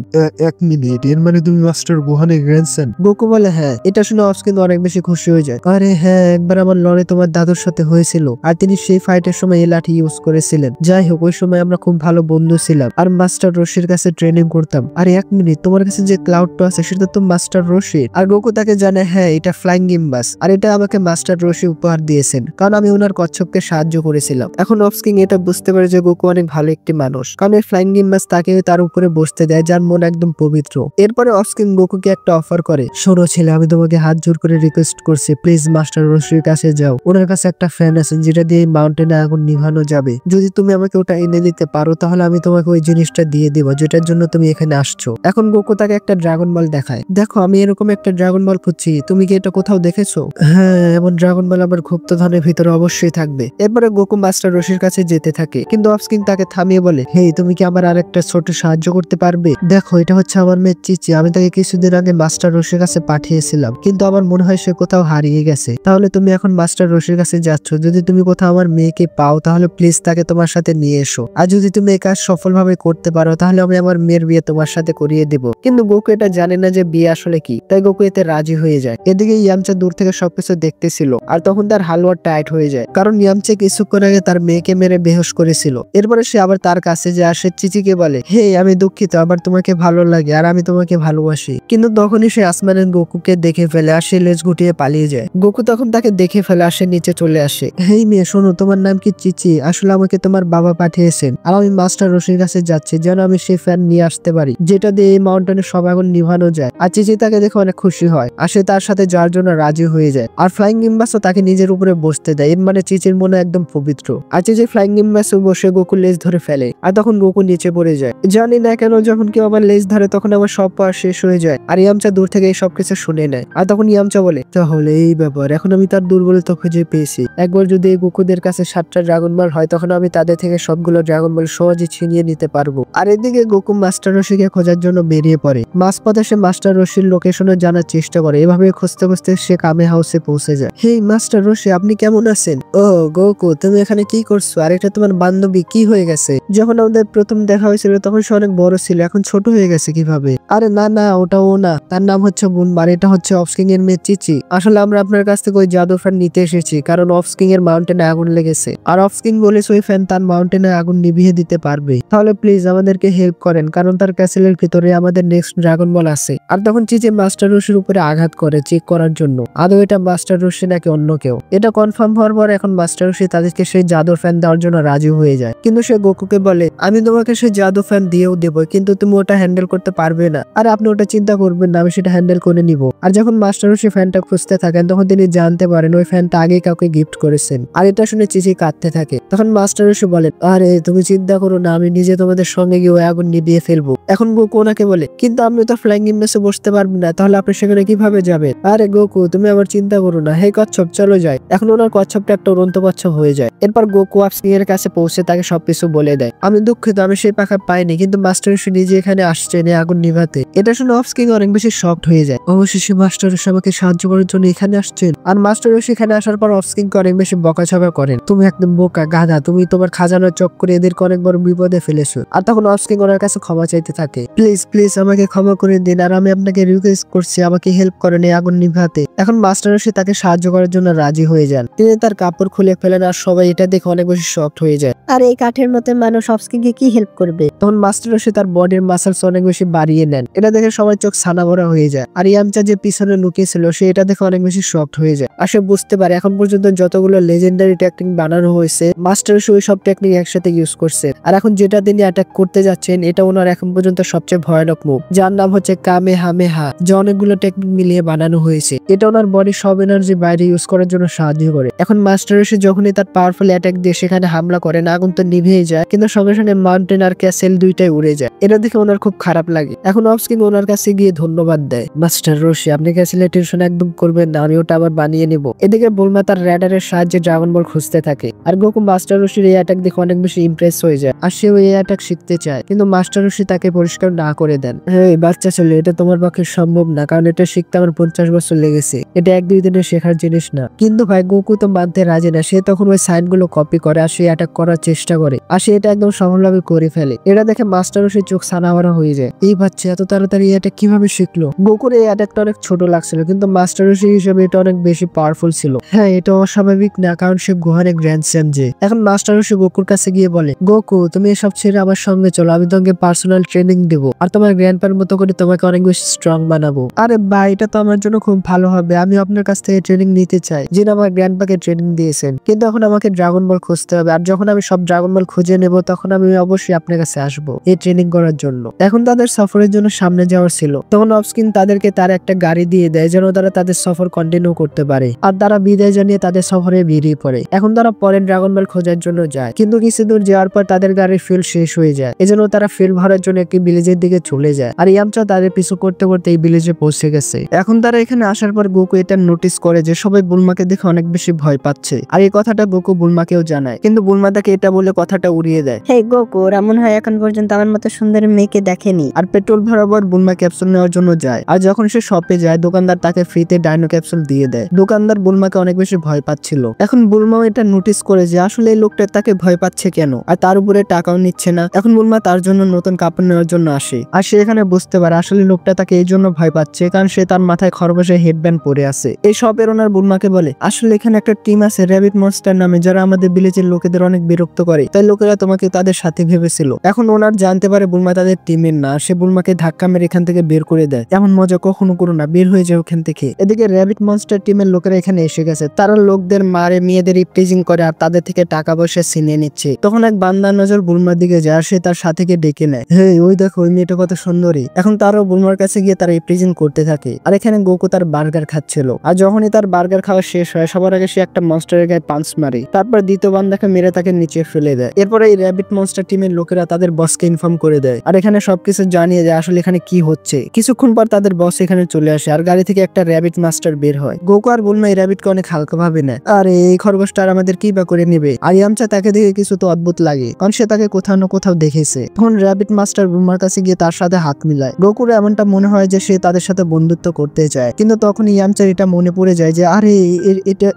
S3: এক মিনিট, এর মানে তুমি মাস্টার বুহানের গ্র্যান্ডসন?
S1: গোকু বলে হ্যাঁ। এটা শুনে অফস্কিন অনেক বেশি খুশি হয়ে যায়। আরে হ্যাঁ, একবার আমার লড়াই তোমার দাদুর সাথে হয়েছিল, আর তিনি সেই ফাইটের সময় এই লাঠি ইউজ করেছিলেন। যাই হোক, ওই সময় আমরা খুব ভালো বন্ধু ছিলাম আর মাস্টার রশির কাছে ট্রেনিং করতাম। আর এক মিনিট, তোমার কাছে যে ক্লাউডটা আছে সেটা তো মাস্টার রশির। আর গোকু তাকে জানে, হ্যাঁ এটা ফ্লাইং গিম্বাস, আর এটা আমাকে মাস্টার রশি উপহার দিয়েছেন, কারণ আমি ওনার কচ্ছপকে সাহায্য করেছিলাম। এখন অফস্কিন এটা বুঝতে পারে যে গোকু অনেক ভালো একটি মানুষ, কারণ এই ফ্লাইং গিম্বাস তাকে তার উপরে বসতে দেয়, যার মন একদম পবিত্র। এরপরে অফস্কিন গোকুকে একটা অফার করে, শোনো ছেলে, আমি তোমাকে হাত জোর করে রিকোয়েস্ট করছি, প্লিজ মাস্টার রশির কাছে যাও। ওনার কাছে একটা ফ্যান আছে যেটা দিয়ে মাউন্টেনে আগুন নিভানো যাবে। যদি তুমি আমাকে ওটা ওটা এনে দিতে পারো তাহলে আমি তোমাকে ওই জিনিসটা দিয়ে দিব যেটার জন্য তুমি এখানে আসছো। এখন গোকু তাকে একটা ড্রাগন বল দেখায়। দেখো আমি এরকম একটা ড্রাগন বল খুঁজছি, তুমি কি এটা কোথাও দেখেছো? হ্যাঁ, এমন ড্রাগন বল আমার গুপ্তধনের ভিতরে অবশ্যই থাকবে। এরপরে গোকু মাস্টার রশির কাছে যেতে থাকে, কিন্তু অফস্ক্রিন তাকে থামিয়ে বলে, হেই তুমি কি আমার আরেকটা ছোট সাহায্য করতে পারবে? দেখো এটা হচ্ছে আমার মেয়ে চিচি, আমি তাকে কিছুদিন আগে মাস্টার রশির কাছে পাঠিয়েছিলাম, কিন্তু আমার মনে হয় সে কোথাও হারিয়ে গেছে। তাহলে তুমি এখন মাস্টার রশির কাছে যাচ্ছ, যদি তুমি কোথাও আমার মেয়েকে পাও তাহলে প্লিজ তাকে তোমার সাথে নিয়ে এসো। আর যদি তুমি এই কাজ সফলভাবে করতে পারো তাহলে আমি আমার মেয়ের বিয়ে তোমার সাথে করিয়ে দেব। কিন্তু গোকু এটা জানে না যে বিয়ে আসলে কি, তাই গোকু এতে রাজি হয়ে যায়। এদিকে ইয়ামচা দূর থেকে সবকিছু দেখতেছিল, আর তখন তার হালুয়া টাইট হয়ে যায়, কারণ ইয়ামচা কিছুক্ষণ আগে তার মেয়েকে মেরে বেহুশ করেছিল। এরপরে সে আবার তার কাছে যে আসে চিচিকে বলে, হে আমি দুঃখিত, আমার তোমাকে ভালো লাগে আর আমি তোমাকে ভালোবাসি। কিন্তু তখনই সে আসমানের গোকুকে দেখে ফেলে আর সে লেজ গুটিয়ে পালিয়ে যায়। গোকু তখন তাকে দেখে ফেলে আর সে নিচে চলে আসে। হেই মেয়ে শোনো, তোমার নাম কি চিচি? আসলে আমাকে তোমার বাবা পাঠিয়েছেন আর আমি মাস্টার রশির কাছে যাচ্ছি যেন আমি সেই ফ্যান নিয়ে আসতে পারি যেটা দিয়ে এই মাউন্টেনের সব আগুন নিভানো যায়। আর চিচি তাকে দেখে অনেক খুশি হয় আর সে তার সাথে যাওয়ার জন্য রাজি হয়ে যায়। আর ফ্লাইং গিম্বাসও তাকে নিজের উপরে বসতে দেয়, এর মানে চিচির মনে একদম পবিত্র। আর চিচি ফ্লাইং গিম্বাসে বসে গোকুর লেজ ধরে ফেলে আর তখন গোকু নিচে পড়ে যায়। জানি না কেন যখন কেউ আমার লেজ ধরে তখন আমার সব পাওয়া শেষ হয়ে যায়। আর ইয়ামচা দূর থেকে এই সবকিছু শুনে নেয়। আর তখন ইয়ামচা বলে, তাহলে এই ব্যাপার, এখন আমি তার দুর্বলতা খুঁজে পেয়েছি। একবার যদি এই গোকুদের কাছে 7টা ড্রাগন বল হয় তখন আমি তাদের থেকে সবগুলো ড্রাগন বল সহজে ছিনিয়ে নিতে পারবো। আর এদিকে গোকু মাস্টার রশিকে খোঁজার জন্য বেরিয়ে পড়ে। মাঝপথে সে মাস্টার রশির লোকেশনে জানার চেষ্টা করে। এভাবে খুঁজতে খুঁজতে সে কামে হাউসে পৌঁছে যায়। হেই মাস্টার রশি, আপনি কেমন আছেন? ও গোকু, তুমি এখানে কি করছো? আর এটা তোমার বান্ধবী কি হয়ে গেছে? যখন আমাদের প্রথম দেখা হয়েছিল তখন সে অনেক বড় ছিল, এখন ছোট হয়ে গেছে কিভাবে? আরে না না, ওটা ও না, তার নাম হচ্ছে বুনবার, এটা হচ্ছে অফস্কিং এর মেয়ে চিচি। আসলে আমরা আপনার কাছ থেকে ওই জাদু ফ্যান নিতে এসেছি, কারণ অফস্কিং এর মাউন্টেনে আগুন লেগেছে আর অফস্কিং বলেছে ওই ফ্যান তার মাউন্টেনে আগুন নিভিয়ে দিতে পারবে। তাহলে প্লিজ আমাদেরকে হেল্প করেন, কারণ তার ক্যাসেলের ভিতরে আমাদের নেক্সট ড্রাগন বল আছে। আর তখন চিচি মাস্টার রশির উপরে আঘাত করে চেক করার জন্য আদৌ এটা মাস্টার রশি নাকি অন্য কেউ। এটা কনফার্ম হওয়ার পর এখন মাস্টার রশি তাদেরকে সেই জাদুর ফ্যান দেওয়ার জন্য রাজি হয়ে যায়। কিন্তু সে গোকুকে বলে, আমি তোমাকে সেই জাদু ফ্যান দিয়েও দেবো, কিন্তু তুমি ওটা হ্যান্ডেল করতে পারবে না। আর আপনি ওটা চিন্তা করবেন না, আমি সেটা হ্যান্ডেল করে নিব। আর যখন মাস্টার রশি ফ্যানটা খুঁজতে থাকেন তখন তিনি জানতে পারেন ওই ফ্যানটা আগে কাউকে গিফট করেছেন। আর এটা শুনে চিচি কাঁদতে থাকে। তখন মাস্টার রশি বলেন, আরে তুমি চিন্তা করো না, আমি নিজে তোমাদের সঙ্গে গিয়ে ওই আগুন নিভিয়ে ফেলবো। এখন গোকু ওনাকে বলে, কিন্তু আমি তো ফ্লাইং গিম্বাসে বসতে পারবো না, তাহলে আপনি সেখানে কিভাবে যাবেন? আরে গোকু তুমি আবার চিন্তা করো না, হে কচ্ছপ চলো যাই। এখন ওনার কচ্ছপটা একটা উড়ন্ত কচ্ছপ হয়ে যায়। এরপর গোকু অফস্কিং এর কাছে পৌঁছে তাকে সবকিছু বলে দেয়। আমি দুঃখিত, আমি সেই পাখা পাইনি, কিন্তু মাস্টার রশি নিজে এখানে আসছেন এই আগুন নিভাতে। এটা শুনে অফস্কিং অনেক বেশি শকড হয়ে যায়। অবশেষে মাস্টার রশি আমাকে সাহায্য করার জন্য এখানে আসছেন। আর মাস্টার রশি এখানে আসার পর অফস্কিং অনেক বেশি বকাঝকা করেন, তুমি একদম বোকা গাধা, তুমি তোমার খাজানার চক্করে এদেরকে অনেক বড় বিপদে ফেলেছো। আর তখন অফস্কিং ওনার কাছে ক্ষমা চাইতে থাকে, প্লিজ প্লিজ আমাকে ক্ষমা করে দিন, আর আমি আপনাকে রিকোয়েস্ট করছি আমাকে হেল্প করেন এই আগুন নিভাতে। এখন মাস্টার রশি তাকে সাহায্য করার জন্য রাজি হয়ে যান। তিনি তার কাপড় খুলে ফেলেন আর সবাই এটা দেখে অনেক বেশি শকড হয়ে যায়।
S2: আর এই কাঠের মতো মানুষ অফস্কিংকে কি হেল্প করবে?
S1: তখন মাস্টার রশি তার বডির মাসেলস অনেক বেশি বাড়িয়ে নেন। এটা দেখে সবাই চোখ ছানা ভরা হয়ে যায়। আর ইয়ামচা যে পিছনে লুকিয়েছিল সে এটা দেখে অনেক বেশি শকড হয়ে যায়। আর সে বুঝতে পারে এখন পর্যন্ত যতগুলো লেজেন্ডারি টেকনিক বানানো হয়েছে মাস্টার রশি ওই সব টেকনিক একসাথে ইউজ করছে। আর এখন যেটা তিনি অ্যাটাক করতে যাচ্ছেন এটা ওনার এখন পর্যন্ত সবচেয়ে ভয়ানক মুভ, যার নাম হচ্ছে কামেহামেহা, যা অনেকগুলো টেকনিক মিলিয়ে বানানো হয়েছে। এটা ওনার বডির সব এনার্জি বাইরে ইউজ করার জন্য সাহায্য করে। এখন মাস্টার রশি যখনই তার পাওয়ারফুল অ্যাটাক দিয়ে সেখানে হামলা করেন আগুন তো নিভেই যায়, কিন্তু সঙ্গে সঙ্গে মাউন্টেন আর ক্যাসেল দুইটাই উড়ে যায়। এটা দেখে ওনার খুব খারাপ লাগে। এখন অফস্কিং ওনার কাছে গিয়ে ধন্যবাদ দেয়, মাস্টার রশি আপনি ক্যাসেলের টেনশন একদম করবেন না, আমি ওটা আবার বানিয়ে নিব। এদিকে বুলমা তার র্যাডারের সাহায্যে ড্রাগন বল খুঁজতে থাকে। আর গোকু মাস্টার রশির এই অ্যাটাক দেখে অনেক বেশি ইমপ্রেস হয়ে যায় আর সে ওই অ্যাটাক শিখতে চায়, কিন্তু মাস্টার রশি তাকে পরিষ্কার না করে দেন। এই বাচ্চা ছেলে, এটা তোমার পক্ষে সম্ভব না, কারণ এটা শিখতে আমার 50 বছর লেগেছে, এটা 1-2 দিনে শেখার জিনিস না। কিন্তু ভাই গোকু তো মানতে রাজি না। সে তখন ওই সাইন গুলো কপি করে আর সে অ্যাটাক করার চেষ্টা করে আর সে এটা একদম সফলভাবে করে ফেলে। এটা দেখে মাস্টার রশির চোখ ছানাভরা হয়ে যায়। এই বাচ্চা এত তাড়াতাড়ি এই অ্যাটাক কিভাবে শিখলো? গোকুর এই অ্যাটাকটা অনেক ছোট লাগছিল, কিন্তু মাস্টার রশি হিসেবে এটা অনেক বেশি পাওয়ারফুল ছিল। হ্যাঁ, এটা অস্বাভাবিক না, কারণ সে গুহানের গ্র্যান্ডসন যে। এখন মাস্টার রশি গোকুর কাছে গিয়ে বলে, গোকু তুমি এসব ছেড়ে আমার সঙ্গে চলো, আমি তোমাকে পার্সোনাল ট্রেনিং দেবো আর তোমার গ্র্যান্ডপার মতো করে তোমাকে অনেক বেশি স্ট্রং বানাবো। আরে ভাই, এটা তো আমার জন্য খুব ভালো হবে, আমি আপনার কাছ থেকে ট্রেনিং নিতে চাই, যিনি আমার গ্র্যান্ডপাকে ট্রেনিং দিয়েছেন। কিন্তু এখন আমাকে ড্রাগন বল খুঁজতে হবে, আর যখন আমি সব ড্রাগন বল খুঁজে নেব তখন আমি অবশ্যই আপনার কাছে আসবো এই ট্রেনিং করার জন্য। এখন তাদের সফরের জন্য সামনে যাওয়ার ছিল, তখন অফস্কিন তাদেরকে তার একটা গাড়ি দিয়ে দেয় যেন তারা তাদের সফর কন্টিনিউ করতে পারে। আর তারা বিদায় জানিয়ে তাদের সফরে বেরিয়ে পড়ে। এখন তারা পরে ড্রাগন বল খোঁজার জন্য যায়, কিন্তু কিছু কিছু দূর যাওয়ার পর তাদের গাড়ির ফুয়েল শেষ হয়ে যায়, এজন্য তারা ফুয়েল ভরার জন্য একটি ভিলেজের দিকে চলে যায়। আর ইয়ামচা তাদের পিছু করতে করতে এই ভিলেজে পৌঁছে গেছে। এখন তারা এখানে আসার পর গোকু এটা নোটিস করে যে সবাই বুলমাকে দেখে অনেক বেশি ভয় পাচ্ছে। আর এই কথাটা গোকু বুলমাকেও জানায়, কিন্তু বুলমা তাকে এটা বলে কথাটা উড়িয়ে দেয়।
S2: হে গোকু, ওরা মনে হয় এখন পর্যন্ত আমার মতো সুন্দর মেয়েকে দেখেনি।
S1: আর পেট্রোল ভরাবার বুলমা ক্যাপসুল নেওয়ার জন্য যায়। আর যখন সে শপে যায়, দোকানদার তাকে ফ্রিতে ডাইনো ক্যাপসুল দিয়ে দেয়। দোকানদার বুলমাকে অনেক বেশি ভয় পাচ্ছিল। এখন বুলমাও এটা নোটিস করে যে আসলে এই লোকটা তাকে ভয় পাচ্ছে কেন, আর তার উপরে টাকাও নিচ্ছে না। এখন বুলমা তার জন্য নতুন কাপড় নেওয়ার জন্য আসে, আর সে এখানে বুঝতে পারে আসলে লোকটা তাকে এই জন্য ভয় পাচ্ছে কারণ সে তার মাথায় খরগোশের হেডব্যান্ড পরে আছে। এই শপের ওনার বুলমাকে বলে, আসলে এখানে একটা টিম আছে র্যাবিট মনস্টার নামে, যারা আমাদের ভিলেজের লোকেদের অনেক বিরক্ত করে, তাই লোকেরা তোমাকে তাদের সাথে ভেবেছিল। এখন ওনার জানতে পারে বুলমা তাদের টিমের না, সে বুলমাকে ধাক্কা মেরে এখান থেকে বের করে দেয়। এমন মজা কখনো করো না, বের হয়ে যায় ওখান থেকে। এদিকে র্যাবিট মনস্টার টিমের লোকেরা এখানে এসে গেছে। তারা লোকদের মারে মেয়েদের ইপটিজিং করে আর তাদের থেকে টাকা পয়সা ছিনিয়ে নিচ্ছে। তখন এক বান্দার নজর বুলমার দিকে যায়, আর সে তার সাথীকে ডেকে নেয়, হে ওই দেখো ওই মেয়েটা কত সুন্দরী। এখন তারও বুলমার কাছে গিয়ে তারা ইপটিজিং করতে থাকে। আর এখানে গোকু তার বার্গার খাচ্ছিল, আর যখনই তার বার্গার খাওয়া শেষ হয় সবার আগে সে একটা মনস্টারের গায়ে পাঞ্চ মারে, তারপর দ্বিতীয় বান্দাকে মেরে তাকে নিচে ফেলে দেয়। এরপরে এই র্যাবিট মনস্টার টিমের লোকেরা তাদের বসকে ইনফর্ম করে দেয়, আর এখানে সবকিছু জানিয়ে দেয় আসলে এখানে কি হচ্ছে। কিছুক্ষণ পর তাদের বস এখানে চলে আসে, আর গাড়ি থেকে একটা র্যাবিট মাস্টার বের হয়। গোকু আর বুলমা এই র্যাবিটকে অনেক হালকা ভাবে নেয়। আর এই খরগোশটা আর আমাদের কি বা করে নেবে। আর ইয়ামচা তাকে দেখে কিছু তো অদ্ভুত লাগে, কারণ সে তাকে কোথাও না কোথাও দেখেছে। তখন র্যাবিট মাস্টার বুলমার কাছে গিয়ে তার সাথে হাত মিলায়। গোকুর এমনটা মনে হয় যে সে তাদের সাথে বন্ধুত্ব করতে চায়, কিন্তু তখন ইয়ামচার এটা মনে পড়ে যায় যে আরে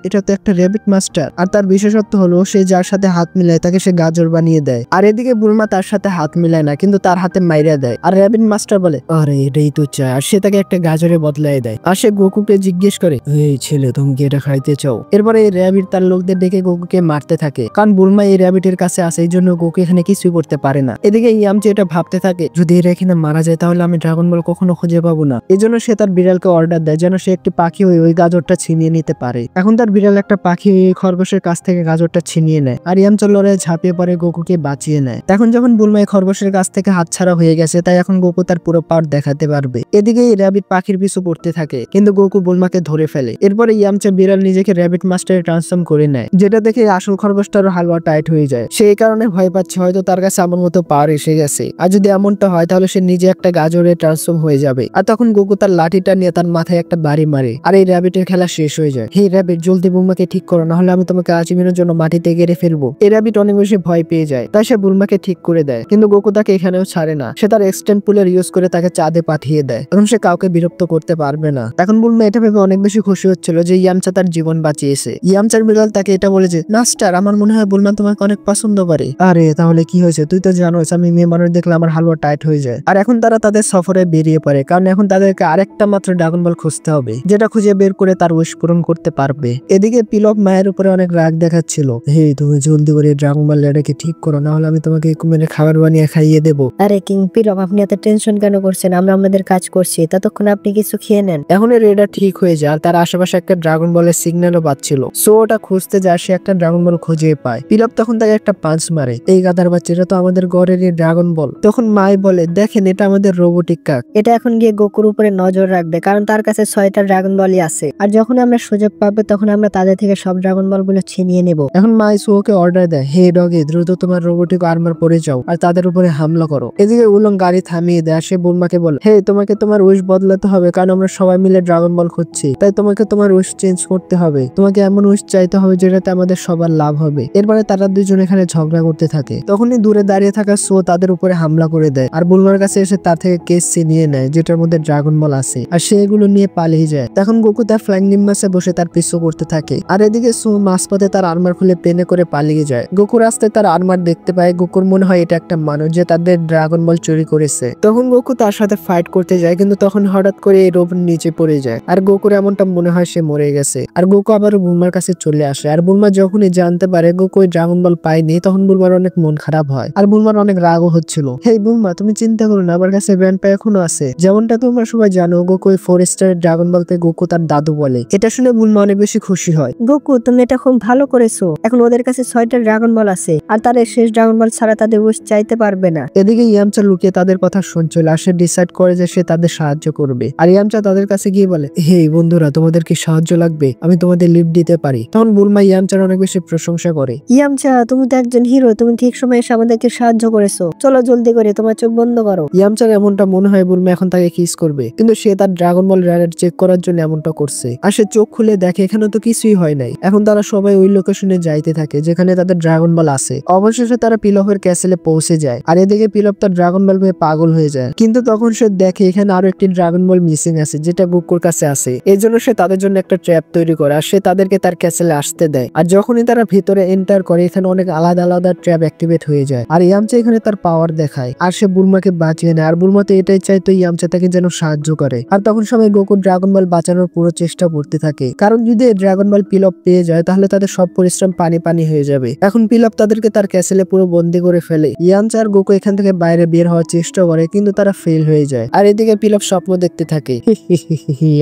S1: এটা তো একটা র্যাবিট মাস্টার, আর তার বিশেষত্ব হলো সে যার সাথে হাত মিলায় তাকে সে গাজর বানিয়ে দেয়। আর এদিকে বুলমা তার সাথে হাত মিলায় না, কিন্তু তার হাতে মাইরা দেয়। আর র্যাবিট মাস্টার বলে, আরে এটাই তো চায়, আর সে তাকে একটা গাজরে বদলাই দেয়। আর সে গোকুকে জিজ্ঞেস করে, এই ছেলে তুমি কি এটা খাইতে চাও? এরপরে এই র্যাবিট তার লোকদের ডেকে গোকুকে মারতে থাকে, কারণ বুলমা এই র্যাবিটের কাছে আসে, এই জন্য গোকু এখানে কিছুই করতে পারে না। এদিকে ইয়ামচা এটা ভাবতে থাকে, যদি এরা এখানে মারা যায় তাহলে আমি ড্রাগন বল কখনো খুঁজে পাবো না। এই জন্য সে তার বিড়ালকে অর্ডার দেয় যেন সে একটি পাখি হয়ে ওই গাজরটা ছিনিয়ে নিতে পারে। এখন তার বিড়াল একটা পাখি হয়ে খরগোশের কাছ থেকে গাজরটা ছিনিয়ে নেয়, আর ইয়ামচা লড়াইয়ে ঝাঁপিয়ে পড়ে গোকুকে বাঁচিয়ে নেয়। এখন যখন বুলমা এই খরগোশের কাছ থেকে হাতছাড়া হয়ে গেছে, তাই এখন গোকু তার পুরো পাওয়ার দেখাতে পারবে। এদিকে এই র্যাবিট পাখির পিছু পড়তে থাকে, কিন্তু গোকু বুলমাকে ধরে ফেলে। এরপরে ইয়ামচা বিড়াল নিজেকে র্যাবিট মাস্টারে ট্রান্সফর্ম করে নেয়, যেটা দেখে আসল খরগোশটারও হালুয়া টাইট হয়ে যায়। সেই কারণে ভয় পাচ্ছে হয়তো তার কাছে আমার মতো পাওয়ার এসে গেছে, আর যদি এমনটা হয় তাহলে সে নিজে একটা গাজরে ট্রান্সফর্ম হয়ে যাবে। আর তখন গোকু তার লাঠিটা নিয়ে তার মাথায় একটা বাড়ি মারে, আর এই র্যাবিটের খেলা শেষ হয়ে যায়। হে র্যাবিট, জলদি বুলমাকে ঠিক করো, না হলে আমি তোমাকে আজীবনের জন্য মাটিতে গেড়ে ফেলবো। এই র্যাবিট অনেক বেশি ভয় পেয়ে যায়, তাই সে বুলমাকে ঠিক করে দেয়, কিন্তু গোকু তাকে এখানেও ছাড়ে না। সে তার এক্সটেন্ড পুলের ইউজ করে তাকে চাঁদে পাঠিয়ে দেয়। এখন সে কাউকে বিরক্ত করতে পারবে না। এখন বুলমা এটা ভেবে অনেক বেশি খুশি হচ্ছিল যে ইয়ামচা তার জীবন বাঁচিয়েছে। ইয়ামচার বিড়াল তাকে এটা বলেছে, মাস্টার আমার মনে হয় বুলমা তোমাকে অনেক পছন্দ করে। আরে তাহলে কি হয়েছে, তুই তো জানোস আমি মেয়ে মানুষ দেখলে আমার হালুয়া টাইট হয়ে যায়। আর এখন তারা তাদের সফরে বেরিয়ে পড়ে, কারণ এখন তাদেরকে আরেকটা মাত্র ড্রাগন বল খুঁজতে হবে, যেটা খুঁজে বের করে তার উইশ পূরণ করতে পারবে। এদিকে পিলক মায়ের উপরে অনেক রাগ দেখাচ্ছিল, হে তুমি জলদি করে ড্রাগন বল লেডাকে ঠিক করো, না হলে আমি তোমাকে কুমিরে খাবার বানিয়ে খাইয়ে দেবো।
S2: আরে কিং পিলক, আপনি এত টেনশন কেন করছেন? আমরা আমাদের কাজ করছি, ততক্ষণ আপনি কিছু খেয়ে নেন।
S1: এখন রেডা ঠিক হয়ে যায়, আর তার আশেপাশে একটা ড্রাগন বলের সিগন্যালও পাচ্ছিল। সো ওটা খুঁজতে যায়, সে একটা ড্রাগন বল খুঁজে পায়। পিলক তখন তাকে একটা পাঞ্চ মারে, এই গাদার বাচ্চাটা তো আমাদের ঘরেরই ড্রাগন বল। তখন মাই বলে, দেখেন এটা আমাদের রোবোটিক কাক।
S2: এটা এখন গিয়ে গোকুর উপরে নজর রাখবে, কারণ তার কাছে 6টা ড্রাগন বলই আছে, আর যখন আমরা সুযোগ পাবো তখন আমরা তাদের থেকে সব ড্রাগন বল গুলো ছিনিয়ে নেব।
S1: এখন মাই সোকে অর্ডার দেয়, হে ডগে দ্রুত তোমার রোবোটিক আর্মার পরে যাও আর তাদের উপরে হামলা করো। এদিকে উলং গাড়ি থামিয়ে দেয়, সে বুলমাকে বলে, হে তোমাকে তোমার উইশ বদলাতে হবে, কারণ আমরা সবাই মিলে ড্রাগন বল খুঁজছি, তাই তোমাকে তোমার উইশ চেঞ্জ করতে হবে। তোমাকে এমন উইশ চাইতে হবে যেটাতে আমাদের সবার লাভ হবে। এরপরে তারা দুজন এখানে ঝগড়া করতে থাকে। তখনই দূরে দাঁড়িয়ে থাকা সো তাদের উপরে হামলা করে দেয়, আর বুলমার কাছে এসে তার থেকে কেস ছিনিয়ে নেয় যেটার মধ্যে ড্রাগন বল আছে, আর সে এগুলো নিয়ে পালিয়ে যায়। তখন গোকু তার ফ্লাইং নিম্বাসে বসে তার পিছু করতে থাকে, আর এদিকে সো মাঝপথে তার আর্মার খুলে পেনে করে পালিয়ে যায়। গোকু রাস্তায় তার আর্মার দেখতে পায়, গোকুর মনে হয় এটা একটা মানুষ যে তাদের ড্রাগন বল চুরি করেছে। তখন গোকু তার সাথে ফাইট করতে যায়, কিন্তু তখন হঠাৎ করে এই রোবট নিচে পড়ে যায়, আর গোকুর এমনটা মনে হয় সে মরে গেছে। আর গোকু আবারও বুলমার কাছে চলে আসে, আর বুলমা যখনই জানতে পারে গোকু ওই ড্রাগন বল পায়নি, তখন বুলমার অনেক মন খারাপ হয়, আর বুলমার অনেক রাগও হচ্ছিল। হেই বুলমা, তুমি চিন্তা করো না, আমার কাছে ভ্যাম্পায়ার এখনো আছে। যেমনটা তোমরা সবাই জানো, গোকু ওই 4 স্টারের ড্রাগন বলতে গোকু তার দাদু বলে। এটা শুনে বুলমা অনেক বেশি খুশি হয়।
S2: গোকু, তুমি এটা খুব ভালো করেছো। এখন ওদের কাছে 6টা ড্রাগন বল আছে, আর তাদের শেষ ড্রাগন বল ছাড়া তাদের উইশ চাইতে পারবে না।
S1: এদিকে ইয়ামচা লুকিয়ে তাদের কথা শুনছিল, আর সে ডিসাইড করে যে সে তাদের সাহায্য করবে। আর ইয়ামচা তাদের কাছে গিয়ে বলে, হেই বন্ধুরা, তোমাদের কি সাহায্য লাগবে? আমি তোমাদের লিফট দিতে পারি। তখন বুলমা ইয়ামচার অনেক বেশি প্রশংসা করে।
S2: ইয়ামচা, তুমি তো তো একজন হিরো, তুমি ঠিক সময়ে এসে আমাদেরকে সাহায্য করেছো। চলো জলদি করে, তোমার চোখ বন্ধ করো।
S1: ইয়ামচার এমনটা মনে হয় বুলমা এখন তাকে কিস করবে, কিন্তু সে তার ড্রাগন বল রেডার চেক করার জন্য এমনটা করছে। আর সে চোখ খুলে দেখে এখানে তো কিছুই হয় নাই। এখন তারা সবাই ওই লোকেশনে যাইতে থাকে যেখানে তাদের ড্রাগন বল আছে। অবশেষে তারা পিলফের ক্যাসেলে পৌঁছে যায়, আর এদিকে পিলফ তার ড্রাগন বল পেয়ে পাগল হয়ে যায়। কিন্তু তখন সে দেখে এখানে আরো একটি ড্রাগন বল মিসিং আছে, যেটা গুকুর কাছে আছে। এই জন্য সে তাদের জন্য একটা ট্র্যাপ তৈরি করে, আর সে তাদেরকে তার ক্যাসেলে আসতে দেয়। আর যখনই তারা ভিতরে এন্টার করে এখানে অনেক আলাদা আলাদা ট্র্যাপ অ্যাক্টিভেট হয়ে যায়। আর ইয়ামচা এখানে তার পাওয়ার দেখায়, আর সে বুলমাকে বাঁচিয়ে নেয়। আর বুলমা তো এটাই চাইতো ইয়ামচা তাকে যেন সাহায্য করে। আর তখন সবাই গোকুর ড্রাগন বল বাঁচানোর পুরো চেষ্টা করতে থাকে, কারণ যদি ড্রাগন বল পিলপ পেয়ে যায় তাহলে তাদের সব পরিশ্রম পানি পানি হয়ে যাবে। এখন পিলপ তাদেরকে তার ক্যাসেলে পুরো বন্দি করে ফেলে। ইয়ামচা আর গোকু এখান থেকে বাইরে বের হওয়ার চেষ্টা করে, কিন্তু তারা ফেল হয়ে যায়। আর এদিকে পিলপ স্বপ্ন দেখতে থাকে,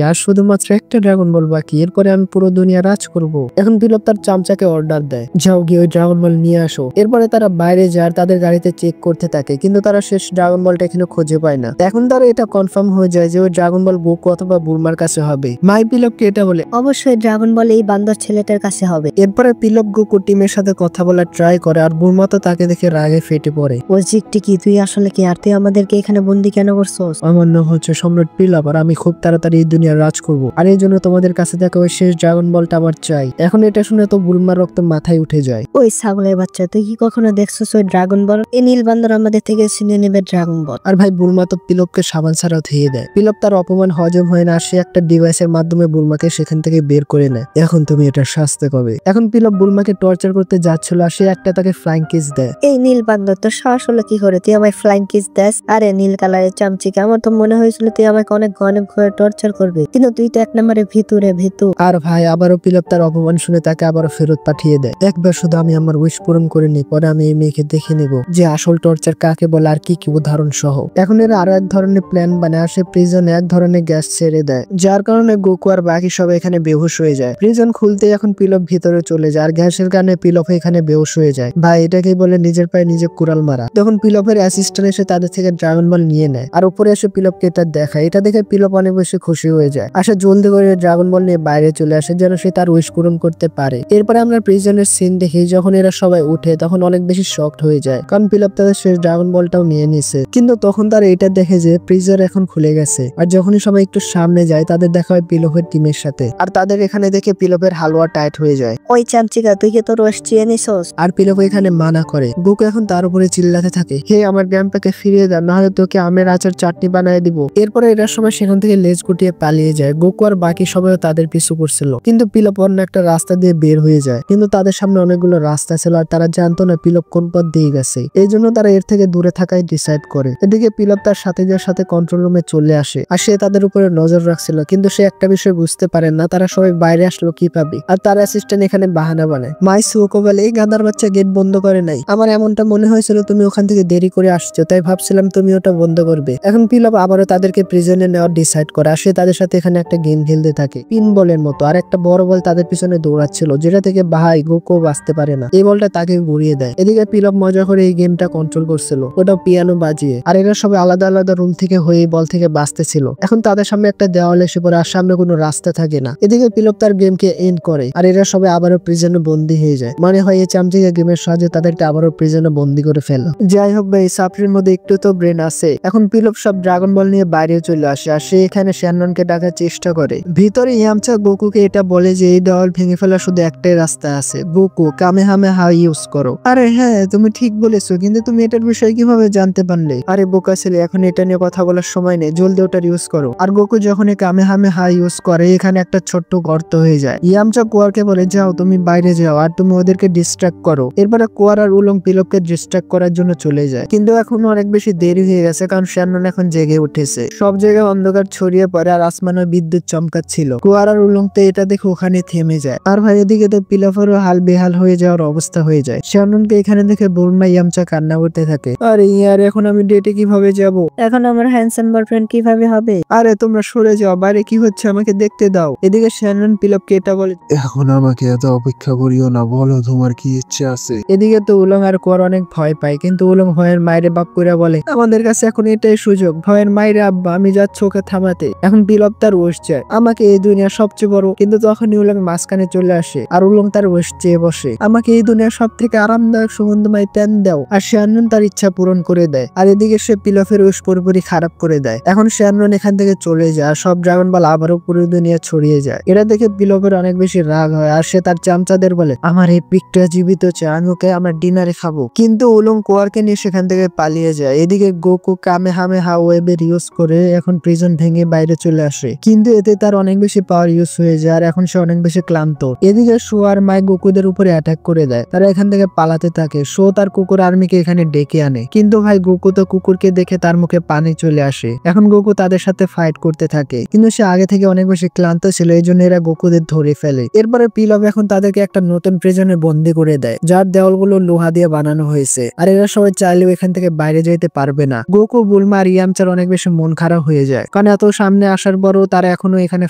S1: আর শুধুমাত্র একটা ড্রাগন বল বাকি, এরপরে আমি পুরো দুনিয়া রাজ করব। এখন পিলপ তার চামচাকে অর্ডার দেয়, যাও গিয়ে ওই ড্রাগন বল নিয়ে আসো। এরপরে তারা বাইরে যায় আর তাদের গাড়িতে চেক করতে থাকে, কিন্তু তারা শেষ ড্রাগন বলটা এখানে খুঁজে পায় না। এখন তারা এটা কনফার্ম হয়ে যায় যে ওই ড্রাগন বল গোকু অথবা বুলমার কাছে হবে। মাই পিলপকে এটা বলে,
S2: অবশ্যই ড্রাগন বল এই বান্দর ছেলেটার কাছে হবে।
S1: এরপরে পিলপ গোকু টিমের সাথে কথা বলার ট্রাই করে, আর বুলমা তো তাকে দেখে রাগে ফেটে পড়ে।
S2: ও জিকটি কি, তুই আসলে কি? আর তুই আমাদেরকে এখানে বন্দি কেন করছস?
S1: আমার নাম হচ্ছে সম্রাট পিলপ, আর আমি খুব তাড়াতাড়ি এই দুনিয়া রাজ করব। আর এই জন্য তোমাদের কাছে দেখা ওই শেষ ড্রাগন বলটা আমার চাই। এখন এটা শুনে তো বুলমার রক্ত মাথায় উঠে যায়।
S2: ওই ছাগলের বাচ্চা, তুই কি কখনো দেখছস ওই ড্রাগন বল? এই নীল বান্দর আমাদের থেকে ছিনিয়ে নেবে ড্রাগন বল।
S1: আর ভাই বুলমা তো পিলপকে সাবান ছাড়াও ধুয়ে দেয়। পিলপ তার অপমান হজম হয় না, সে একটা ডিভাইসের মাধ্যমে বুলমাকে সেখান থেকে বের করে নেয়। এখন তুমি এটা শাস্তি কবে? এখন পিলপ বুলমাকে টর্চার করতে যাচ্ছিল, আর সে একটা তাকে ফ্লাইং কিস দেয়।
S2: এই নীল বান্দর, তোর সাহস হলো কি করে তুই আমায় ফ্লাইং কিস দেস? আরে নীল কালারের চামচিকে, আমার তো মনে হয়েছিল তুই আমাকে অনেক ঘন ঘরে টর্চার করবে, কিন্তু তুই তো এক নম্বরে ভিতরে ভিতু।
S1: আর ভাই আবারও পিলপ তার অপমান শুনে তাকে আবারও ফেরত পাঠিয়ে দেয়। একবার শুধু আমি আমার উইশ পূরণ করে নিই, পরে আমি এই মেয়েকে দেখে নেব যে আসল টর্চার কাকে বলে আর কি কি উদাহরণ সহ। এখন এরা আরো এক ধরনের প্ল্যান বানায়, আর সে প্রিজনে এক ধরনের গ্যাস ছেড়ে দেয়, যার কারণে গোকু আর বাকি সবাই এখানে বেহুশ হয়ে যায়। প্রিজন খুলতে এখন পিলপ ভিতরে চলে যায়, আর গ্যাসের কারণে পিলপ এখানে বেহুশ হয়ে যায়। ভাই এটাকেই বলে নিজের পায়ে নিজে কুড়াল মারা। তখন পিলপের অ্যাসিস্ট্যান্ট এসে তাদের থেকে ড্রাগন বল নিয়ে নেয়, আর উপরে এসে পিলপকে এটা দেখায়। এটা দেখে পিলপ অনেক বেশি খুশি হয়ে যায়। আসে জলদি করে ড্রাগন বল নিয়ে বাইরে চলে আসে, যেন সে তার উইশ পূরণ করতে পারে। এরপরে আমরা প্রিজনের সিন দেখি, যখন এরা সবাই উঠে তখন অনেক বেশি শকড হয়ে যায়, কারণ পিলপ তাদের শেষ ড্রাগন বলটাও নিয়ে নিছে। কিন্তু তখন তারা এটা দেখে যে প্রিজন এখন খুলে গেছে। আর যখনই সবাই একটু সামনে যায় তাদের দেখা হয় পিলপের টিমের সাথে, আর তাদের এখানে দেখে পিলপের হালুয়া টাইট হয়ে যায়।
S2: ওই চামচিকা, তুই কি তোর রস চিয়ে নিছস?
S1: আর পিলপ এখানে মানা করে। গোকু এখন তার উপরে চিল্লাতে থাকে, হে আমার গ্র্যান্ডপাকে ফিরিয়ে দেন, নাহলে তোকে আমের আচার চাটনি বানিয়ে দিব। এরপরে এরা সবাই সেখান থেকে লেজ গুটিয়ে পালিয়ে যায়। গোকু আর বাকি সবাইও তাদের পিছু করছিল, কিন্তু পিলপ অন্য একটা রাস্তা দিয়ে বের হয়ে যায়। কিন্তু তাদের সামনে অনেকগুলো রাস্তা ছিল, আর তারা জানতো না পিলপ কোন পথ দিয়ে গেছে। এই জন্য তারা এর থেকে দূরে থাকাই ডিসাইড করে। এদিকে পিলপ তার সাথীদের সাথে কন্ট্রোল রুমে চলে আসে, আর সে তাদের উপরে নজর রাখছিল, কিন্তু সে একটা বিষয় বুঝতে পারে না, তারা সবাই বাইরে আসলো কিভাবে। আর তার অ্যাসিস্ট্যান্ট এখানে বাহানা বানায়। মাই সুকো বলে, এই গাদার বাচ্চা গেট বন্ধ করে নাই, আমার এমনটা মনে হয়েছিল তুমি ওখান থেকে দেরি করে আসছো, তাই ভাবছিলাম তুমি ওটা বন্ধ করবে। এখন পিলপ আবারও তাদেরকে প্রিজনে নেওয়ার ডিসাইড করে, আর সে তাদের সাথে এখানে একটা গেম খেলতে থাকে পিন বলের মতো। আর একটা বড় বল তাদের পিছনে দৌড়াচ্ছিল, যেটা থেকে ভাই গোকু বাঁচতে পারে না, এই বলটা তাকে ঘুরিয়ে দেয়। এদিকে পিলপ মজা করে এই গেমটা কন্ট্রোল করছিল, ওটাও পিয়ানো বাজিয়ে। আর এরা সবাই আলাদা আলাদা রুম থেকে হয়ে এই বল থেকে বাঁচতেছিল। এখন তাদের সামনে একটা দেওয়াল এসে পড়ে, আর সামনে কোনো রাস্তা থাকে না। এদিকে পিলপ তার গেমকে এন্ড করে, আর এরা সবাই আবারও প্রিজনে বন্দী হয়ে যায়। মানে হয় এই চামচিকা গেমের সাহায্যে তাদেরকে আবারও প্রিজনে বন্দী করে ফেলো। যাই হোক ভাই, সাপ্রির মধ্যে একটু তো ব্রেন আছে। এখন পিলপ সব ড্রাগন বল নিয়ে বাইরে চলে আসে, আর সে এখানে শ্যাননকে ডাকার চেষ্টা করে। ভিতরে ইয়ামচা গোকুকে এটা বলে যে এই দেওয়াল ভেঙে ফেলার শুধু একটাই রাস্তা আছে, গোকু কামেহামেহা ইউজ করো। আরে হ্যাঁ তুমি ঠিক বলেছো, কিন্তু তুমি এটার বিষয়ে কিভাবে জানতে পারলে? আরে বোকা ছেলে, এখন এটা নিয়ে কথা বলার সময় নেই, জলদি ওটার ইউজ করো। আর গোকু যখন এই কামেহামেহা ইউজ করে এখানে একটা ছোট্ট গর্ত হয়ে যায়। ইয়ামচা কোয়ারকে বলে, যাও তুমি বাইরে যাও, আর তুমি ওদেরকে ডিস্ট্রাক্ট করো। এরপরে কোয়ার আর উলং পিলপকে ডিস্ট্রাক্ট করার জন্য চলে যায়, কিন্তু এখন অনেক বেশি দেরি হয়ে গেছে, কারণ শ্যানন এখন জেগে উঠেছে। সব জায়গায় অন্ধকার ছড়িয়ে পড়ে, আর আসমানে বিদ্যুৎ চমকাচ্ছিল। কোয়ার আর উলং তো এটা দেখে ওখানে থেমে যায়। আর ভাই এদিকে তো পিলপেরও হাল বেহাল হয়ে যাওয়ার অবস্থা হয়ে যায়। শ্যাননকে এখানে দেখে বুলমা ইয়ামচা কান্না করতে থাকে। আরে ইয়ার, এখন আমি ডেটে কিভাবে যাব?
S2: এখন আমার হ্যান্ডসাম বয়ফ্রেন্ড কিভাবে হবে?
S1: আরে তোমরা সরে যাও, বাইরে কি হচ্ছে আমাকে দেখতে দাও। এদিকে শ্যানন পিলপকে এটা বলে,
S3: এখন আমাকে এত অপেক্ষা করিও না, বলো তোমার কি ইচ্ছে আছে।
S1: এদিকে তো উলং আর কোয়ার অনেক ভয় পায়, কিন্তু উলং ভয়ের মায়ের বাপ করে বলে, আমাদের কাছে এখন এটাই সুযোগ, ভয়ের মায়ের আব্বা, আমি যাচ্ছি ওকে থামাতে। এখন পিলপ তার ওয়েশ চায়, আমাকে এই দুনিয়ার সবচেয়ে বড়, কিন্তু তখনই উলং মাঝখানে চলে আসে, আর উলং তার ওয়েশ চেয়ে বসে, আমাকে এই দুনিয়ার সব থেকে আরামদায়ক সুগন্ধময় প্যান দাও। আর শ্যানরন তার ইচ্ছা পূরণ করে দেয়। আর এদিকে সে পিলফের উইশ পুরোপুরি খারাপ করে দেয়। এখন শ্যানরন এখান থেকে চলে যায় আর সব ড্রাগন বল আবারও পুরো দুনিয়া ছড়িয়ে যায়। এটা দেখে পিলফের অনেক বেশি রাগ হয় আর সে তার চামচাদের বলে, আমার এই পিকটা জীবিত চাই, আমি ওকে আমার ডিনারে খাবো। কিন্তু উলং কোয়ারকে নিয়ে সেখান থেকে পালিয়ে যায়। এদিকে গোকু কামেহামেহা ওয়েবের ইউজ করে এখন প্রিজন ভেঙে বাইরে চলে আসে, কিন্তু এতে তার অনেক বেশি পাওয়ার ইউজ হয়ে যায় আর এখন সে অনেক বেশি ক্লান্ত। এদিকে শো আর মাই গোকুদের উপরে অ্যাটাক করে দেয়। তারা এখান থেকে পালাতে থাকে। শো তার কুকুর আর্মিকে এখানে ডেকে আনে, কিন্তু ভাই গোকু তো কুকুরকে দেখে তার মুখে পানি চলে আসে। এখন গোকু তাদের সাথে ফাইট করতে থাকে, কিন্তু সে আগে থেকে অনেক বেশি ক্লান্ত ছিল, এই জন্য এরা গোকুদের ধরে ফেলে। এরপরে পিলফ এখন তাদেরকে একটা নতুন প্রিজনে বন্দি করে দেয়, যার দেওয়ালগুলো লোহা দিয়ে বানানো হয়েছে। আর এরা সবাই চাইলেও এখান থেকে বাইরে যেতে পারবে না। গোকু, বুলমা আর ইয়ামচার অনেক বেশি মন খারাপ হয়ে যায়, কারণ এত সামনে আসার পরও তারা এখনো এখানে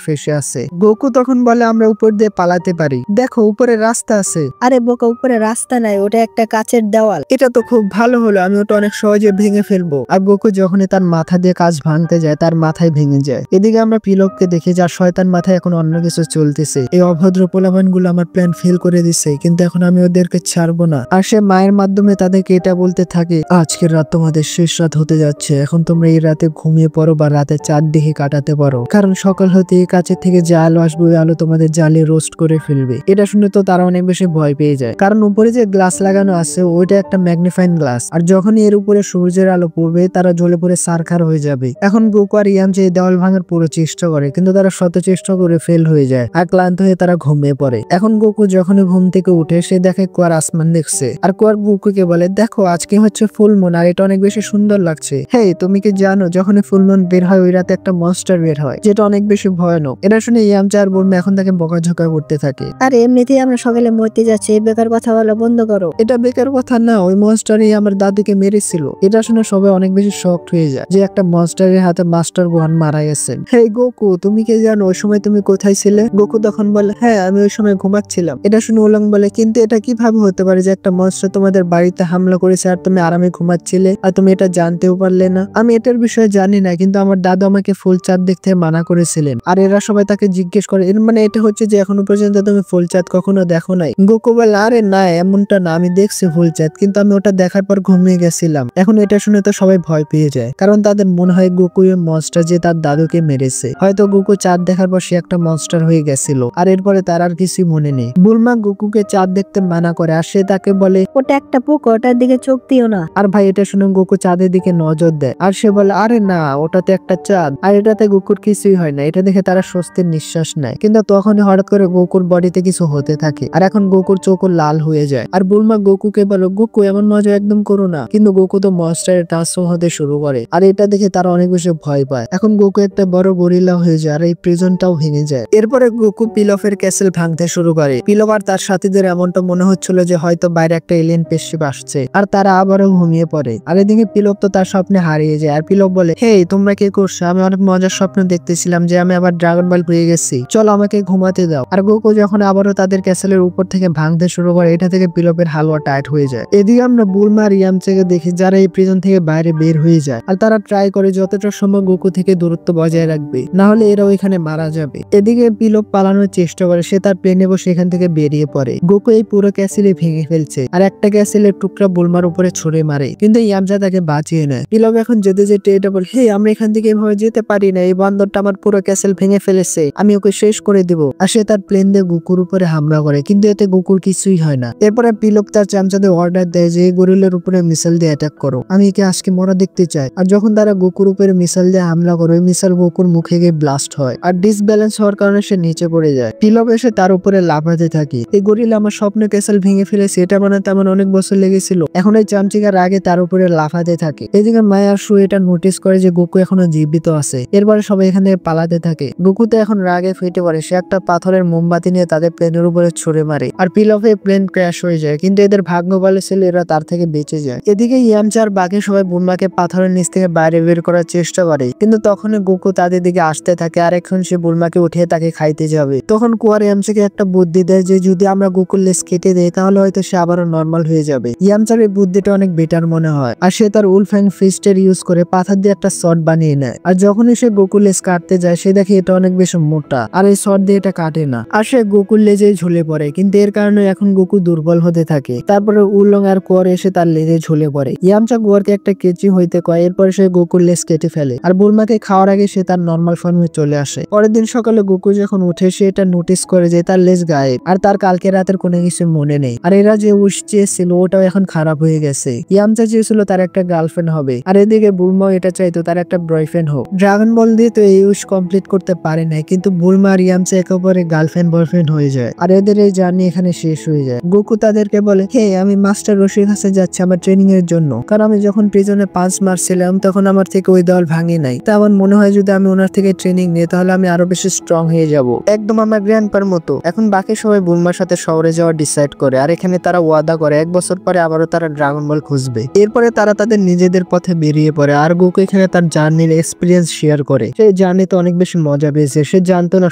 S1: ফেসে আছে। গোকু তখন বলে, আমরা উপর দিয়ে পালাতে পারি, দেখো উপরে রাস্তা আছে।
S2: আরে বোকা, উপরে রাস্তা নাই, ওটা একটা কাচের দেওয়াল।
S1: এটা তো খুব ভালো হলো, আমি ওটা অনেক সহজে ভেঙে ফেলবো। আর গোকু যখনই তার মাথা দিয়ে কাজ ভাঙতে যায়, তার মাথায় ভেঙে যায়। এদিকে আমরা পিলফকে দেখি, যার শয়তান মাথায় এখন অন্য কিছু চলতেছে। এই অভদ্র পোলাপান গুলো আমার প্ল্যান ফেল করে দিচ্ছে, কিন্তু এখন আমি ওদেরকে ছাড়বো না। আর সে মায়ের মাধ্যমে তাদেরকে এটা বলতে থাকে, আজকের রাত তোমাদের শেষ রাত হতে যাচ্ছে, এখন তোমরা এই রাতে ঘুমিয়ে পড়ো বা রাতে চাঁদ দেখে কাটাতে পারো, কারণ সকাল হতে এই কাছের থেকে যে আলো আসবে ওই আলো তোমাদের জ্বালিয়ে রোস্ট করে ফেলবে। এটা শুনে তো তারা অনেক বেশি ভয় পেয়ে যায়, কারণ উপরে যে গ্লাস লাগানো আছে ওইটা একটা ম্যাগনিফাইং গ্লাস, আর যখনই এর উপরে সূর্যের আলো পড়বে তারা জ্বলে পড়ে সারখার হয়ে যাবে। এখন গোকু আর ইয়ামচা এই দেওয়াল ভাঙার পুরো চেষ্টা করে, কিন্তু তারা শত চেষ্টা করে ফেল হয়ে যায় আর ক্লান্ত হয়ে তারা ঘুমিয়ে পড়ে। এখন গোকু যখনই ঘুম থেকে উঠে সে দেখে কুয়ার আসমান দেখছে, আর কুয়ার গোকুকে বলে, দেখো আজকে হচ্ছে ফুল মুন আর এটা অনেক বেশি সুন্দর লাগছে। হেই, তুমি কি জানো যখনই ফুল মুন বের হয় ওই রাতে একটা মনস্টার বের হয়, যেটা অনেক বেশি ভয়ানক। এটা শুনে ইয়ামচা আর বুলমা এখন তাকে বকাঝকা করতে থাকে।
S2: আরে এমনিতেই আমরা সকালে মরতে যাচ্ছি, এই বেকার কথা বলা বন্ধ করো।
S1: এটা বেকার কথা না, ওই মনস্টারই আমার দাদিকে মেরেছিল। এটা শুনে সবাই অনেক বেশি শকড হয়ে যায় যে একটা মনস্টারের হাতে মাস্টার গোহান মারা গেছেন। হেই গোকু, তুমি কি জানো ওই সময় তুমি কোথায় ছিলে? গোকু তখন বলে, হ্যাঁ আমি ওই সময় ঘুমাচ্ছিলাম। এটা শুনে উলং বলে, কিন্তু এটা কিভাবে হতে পারে যে একটা মনস্টার তোমাদের বাড়িতে হামলা করেছে আর তুমি আরামে ঘুমাচ্ছিলে আর তুমি এটা জানতেও পারলে না? আমি এটার বিষয়ে জানি না, কিন্তু আমার দাদু আমাকে ফুল চাঁদ দেখতে মানা করেছিলেন। আর এরা সবাই তাকে জিজ্ঞেস করে, এর মানে এটা হচ্ছে যে এখনো পর্যন্ত তুমি ফুল চাঁদ কখনো দেখো নাই? গোকু বলে, আরে না এমনটা না, আমি দেখছি ফুল চাঁদ, কিন্তু আমি ওটা দেখার পর ঘুমিয়ে গেছিলাম। এখন এটা শুনে তো সবাই ভয় পেয়ে যায়, কারণ তাদের মনে হয় গোকু ওই মনস্টার যে তার দাদুকে মেরেছে। হয়তো গোকু চাঁদ দেখার পর সে একটা মনস্টার হয়ে গেছিল, আর এরপরে তার আর কিছুই মনে নেই। বুলমা গোকুকে চাঁদ দেখতে মানা করে আর সে তাকে বলে,
S2: ওটা একটা পুকুর, ওটার দিকে চোখ দিও না।
S1: আর ভাই এটা শুনে গোকু চাঁদের দিকে নজর দেয় আর সে বলে, আরে না ওটাতে একটা চাঁদ, আর এটাতে গোকুর কিছুই হয় না। এটা দেখে তারা স্বস্তির নিঃশ্বাস নেয়, কিন্তু তখনই হঠাৎ করে গোকুর বডিতে কিছু হতে থাকে আর এখন গোকুর চোখও লাল হয়ে যায়। আর বুলমা গোকুকে বলে, গোকু এমন মজা একদম করো না, কিন্তু গোকু তো মনস্টারে ট্রান্সফর্ম হতে শুরু করে আর এটা দেখে তারা অনেক বেশি ভয় পায়। এখন গোকু একটা বড় গরিলা হয়ে যায় আর এই প্রিজনটাও ভেঙে যায়। এরপরে গোকু পিলফের ক্যাসেল ভাঙতে শুরু করে। পিলফ আর তার সাথীদের এমনটা মনে হচ্ছিল যে হয়তো বাইরে একটা এলিয়েন স্পেসশিপ আসছে, আর তারা আবারও ঘুমিয়ে পড়ে। আর এদিকে পিলফ তো তার স্বপ্নে হারিয়ে যায় আর পিলফ বলে, হেই তোমরা কি করছো? আমি অনেক মজার স্বপ্ন দেখতেছিলাম যে আমি আবার ড্রাগন বল পেয়ে গেছি, চলো আমাকে ঘুমাতে দাও। আর গোকু যখন আবারও তাদের ক্যাসেলের উপর থেকে ভাঙতে শুরু করে, এটা থেকে পিলফের হালুয়া টাইট হয়ে যায়। এদিকে আমরা বুলমা আর ইয়ামচাকে দেখি যারা এই প্রিজন থেকে বাইরে বের হয়ে যায়, আর তারা ট্রাই করে যতটা সম্ভব গোকু থেকে দূরত্ব বজায় রাখবে, না হলে এরাও এখানে মারা যাবে। এদিকে পিলফ পালানোর চেষ্টা করে, সে তার প্লেনে বসে এখান থেকে বেরিয়ে পড়ে। গোকু এই পুরো ক্যাসেলে ভেঙে ফেলছে আর একটা ক্যাসেলের টুকরা বুলমার উপরে ছুড়ে মারে, কিন্তু ইয়ামচা তাকে বাঁচিয়ে নেয়। পিলফ এখন যেতে যেতে এটা বলে, হে আমরা এখান থেকে এভাবে যেতে পারি না, এই বান্দরটা আমার পুরো ক্যাসেল ভেঙে ফেলেছে, আমি ওকে শেষ করে দিব। আর সে তার প্লেন দিয়ে গোকুর উপরে হামলা করে, কিন্তু এতে গোকুর কিছুই হয় না। এরপরে পিলফ তার চামচাদের অর্ডার দেয় যে গরিলার উপরে মিসাইল দিয়ে অ্যাটাক করো, আমি একে আজকে মরা দেখতে চাই। আর যখন তারা গোকুর উপরে মিসাইল দিয়ে হামলা করে, ওই মিসাইল গোকুর মুখে গিয়ে ব্লাস্ট হয় আর ডিসব্যালেন্স হওয়ার কারণে সে নিচে পড়ে যায়। পিলফ এসে তার উপরে লাফাতে থাকে, এই গরিলা আমার স্বপ্ন ক্যাসেল ভেঙে ফেলেছে, এটা বানাতে আমার অনেক বছর লেগেছিল। এখন এই চামচিকার আগে তার উপরে লাফাতে থাকে। এদিকে মায়া আর শু এটা নোটিস করে যে গোকু এখনো জীবিত আছে। এরপরে সবাই এখান থেকে পালাতে থাকে। গোকু তো এখন রাগে ফেটে পড়ে, সে একটা পাথরের মোমবাতি নিয়ে তাদের প্লেনের উপরে ছুড়ে মারে আর পিলফে প্লেন ক্র্যাশ হয়ে যায়, কিন্তু এদের ভাগ্য ভালো ছিল, এরা তার থেকে বেঁচে যায়। এদিকে ইয়ামচা আর বাকি সবাই বুলমাকে পাথরের নিচ থেকে বাইরে বের করার চেষ্টা করে, কিন্তু তখনই গোকু তাদের দিকে আসতে থাকে আর এখন সে বুলমাকে উঠিয়ে তাকে খাইতে যাবে। তখন কুয়ার ইয়ামচাকে একটা বুদ্ধি দেয় যে যদি আমরা গোকুর লেজ কেটে দেই তাহলে হয়তো সে আবারও নর্মাল হয়ে যাবে। ইয়ামচার এই বুদ্ধিটা অনেক বেটার মনে হয় আর সে তার উলফ্যাং ফিস্টের ইউজ করে পাথর দিয়ে একটা শট বানিয়ে নেয়। আর যখনই সে গোকুর লেজ কাটতে যায় সে দেখে এটা অনেক বেশি মোটা আর এই শট দিয়ে এটা কাটে না, আর সে গোকুর লেজে ঝুলে পড়ে, কিন্তু এর কারণে এখন গোকু দুর্বল হতে থাকে। তারপরে উলং আর কোয়ার এসে তার লেজে ঝুলে পড়ে। ইয়ামচা গোয়ারকে একটা কেচি হইতে কয়, এরপর সে গোকুর লেজ কেটে ফেলে আর বুলমাকে খাওয়ার আগে সে তার নর্মাল ফর্মে চলে আসে। পরের দিন সকালে গোকু যখন উঠে সে এটা নোটিস করে যে তার লেজ গায়েব আর তার কালকে রাতের কোনো কিছু মনে নেই। আর এরা যে উইশ চেয়েছিল ওটাও এখন খারাপ হয়ে গেছে। ইয়ামচা চেয়েছিল তার একটা গার্লফ্রেন্ড হবে আর এদিকে বুলমাও এটা চাইতো তার একটা বয়ফ্রেন্ড হোক। ড্রাগন বল দিয়ে তো এই উইশ কমপ্লিট করতে পারে নাই, কিন্তু বুলমা আর ইয়ামচা একে অপরে গার্লফ্রেন্ড বয়ফ্রেন্ড হয়ে যায় আর এদের এই জার্নি এখানে শেষ হয়ে যায়। গোকু তাদেরকে বলে, হে আমি মাস্টার রশির কাছে যাচ্ছি আমার ট্রেনিং এর জন্য, কারণ আমি যখন প্রিজনে 5 মারছিলাম তখন আমার থেকে ওই দল ভাঙে নাই। তা আমার মনে হয় যদি আমি ওনার থেকে ট্রেনিং নিই তাহলে আমি আরো বেশি স্ট্রং হয়ে যাব, একদম আমার গ্র্যান্ডপার মতো। এখন বাকি সবাই বুলমার সাথে শহরে যাওয়া ডিসাইড করে আর এখানে তারা ওয়াদা করে 1 বছর পরে আবারও তারা ড্রাগন বল খুঁজবে। এরপরে তারা তাদের নিজেদের পথে বেরিয়ে পড়ে আর গোকু এখানে তার জার্নির এক্সপিরিয়েন্স শেয়ার করে। সেই জার্নিতে অনেক বেশি মজা পেয়েছে। সে জানতো না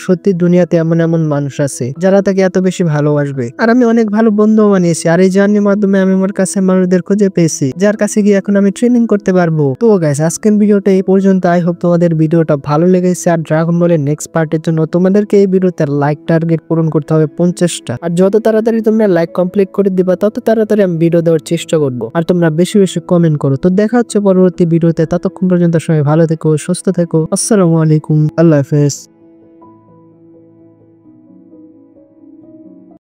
S1: সত্যি দুনিয়াতে এমন এমন মানুষ আছে যারা তাকে এত বেশি ভালোবাসবে। আর আমি অনেক ভালো বন্ধু বানিয়েছি আর এই জার্নির মাধ্যমে আমি আমার কাছে মানুষদের খুঁজে পেয়েছি যার কাছে গিয়ে এখন আমি ট্রেনিং করতে পারবো। তো গাইস আজকের ভিডিওটা এই পর্যন্ত। আই হোপ তোমাদের ভিডিওটা ভালো লেগেছে। আর ড্রাগন বলের নেক্সট পার্টের জন্য তোমাদেরকে এই ভিডিওতে লাইক টার্গেট পূরণ করতে হবে 50টা। আর যত তাড়াতাড়ি তোমরা লাইক কমপ্লিট করে দিবা তত তাড়াতাড়ি আমি ভিডিও দেওয়ার চেষ্টা করবো। আর তোমরা বেশি বেশি কমেন্ট করো। তো দেখা হচ্ছে পরবর্তী ভিডিওতে। ততক্ষণ পর্যন্ত সবাই ভালো থেকো, সুস্থ থেকো। আসসালামু আলাইকুম, আল্লাহ হাফেজ।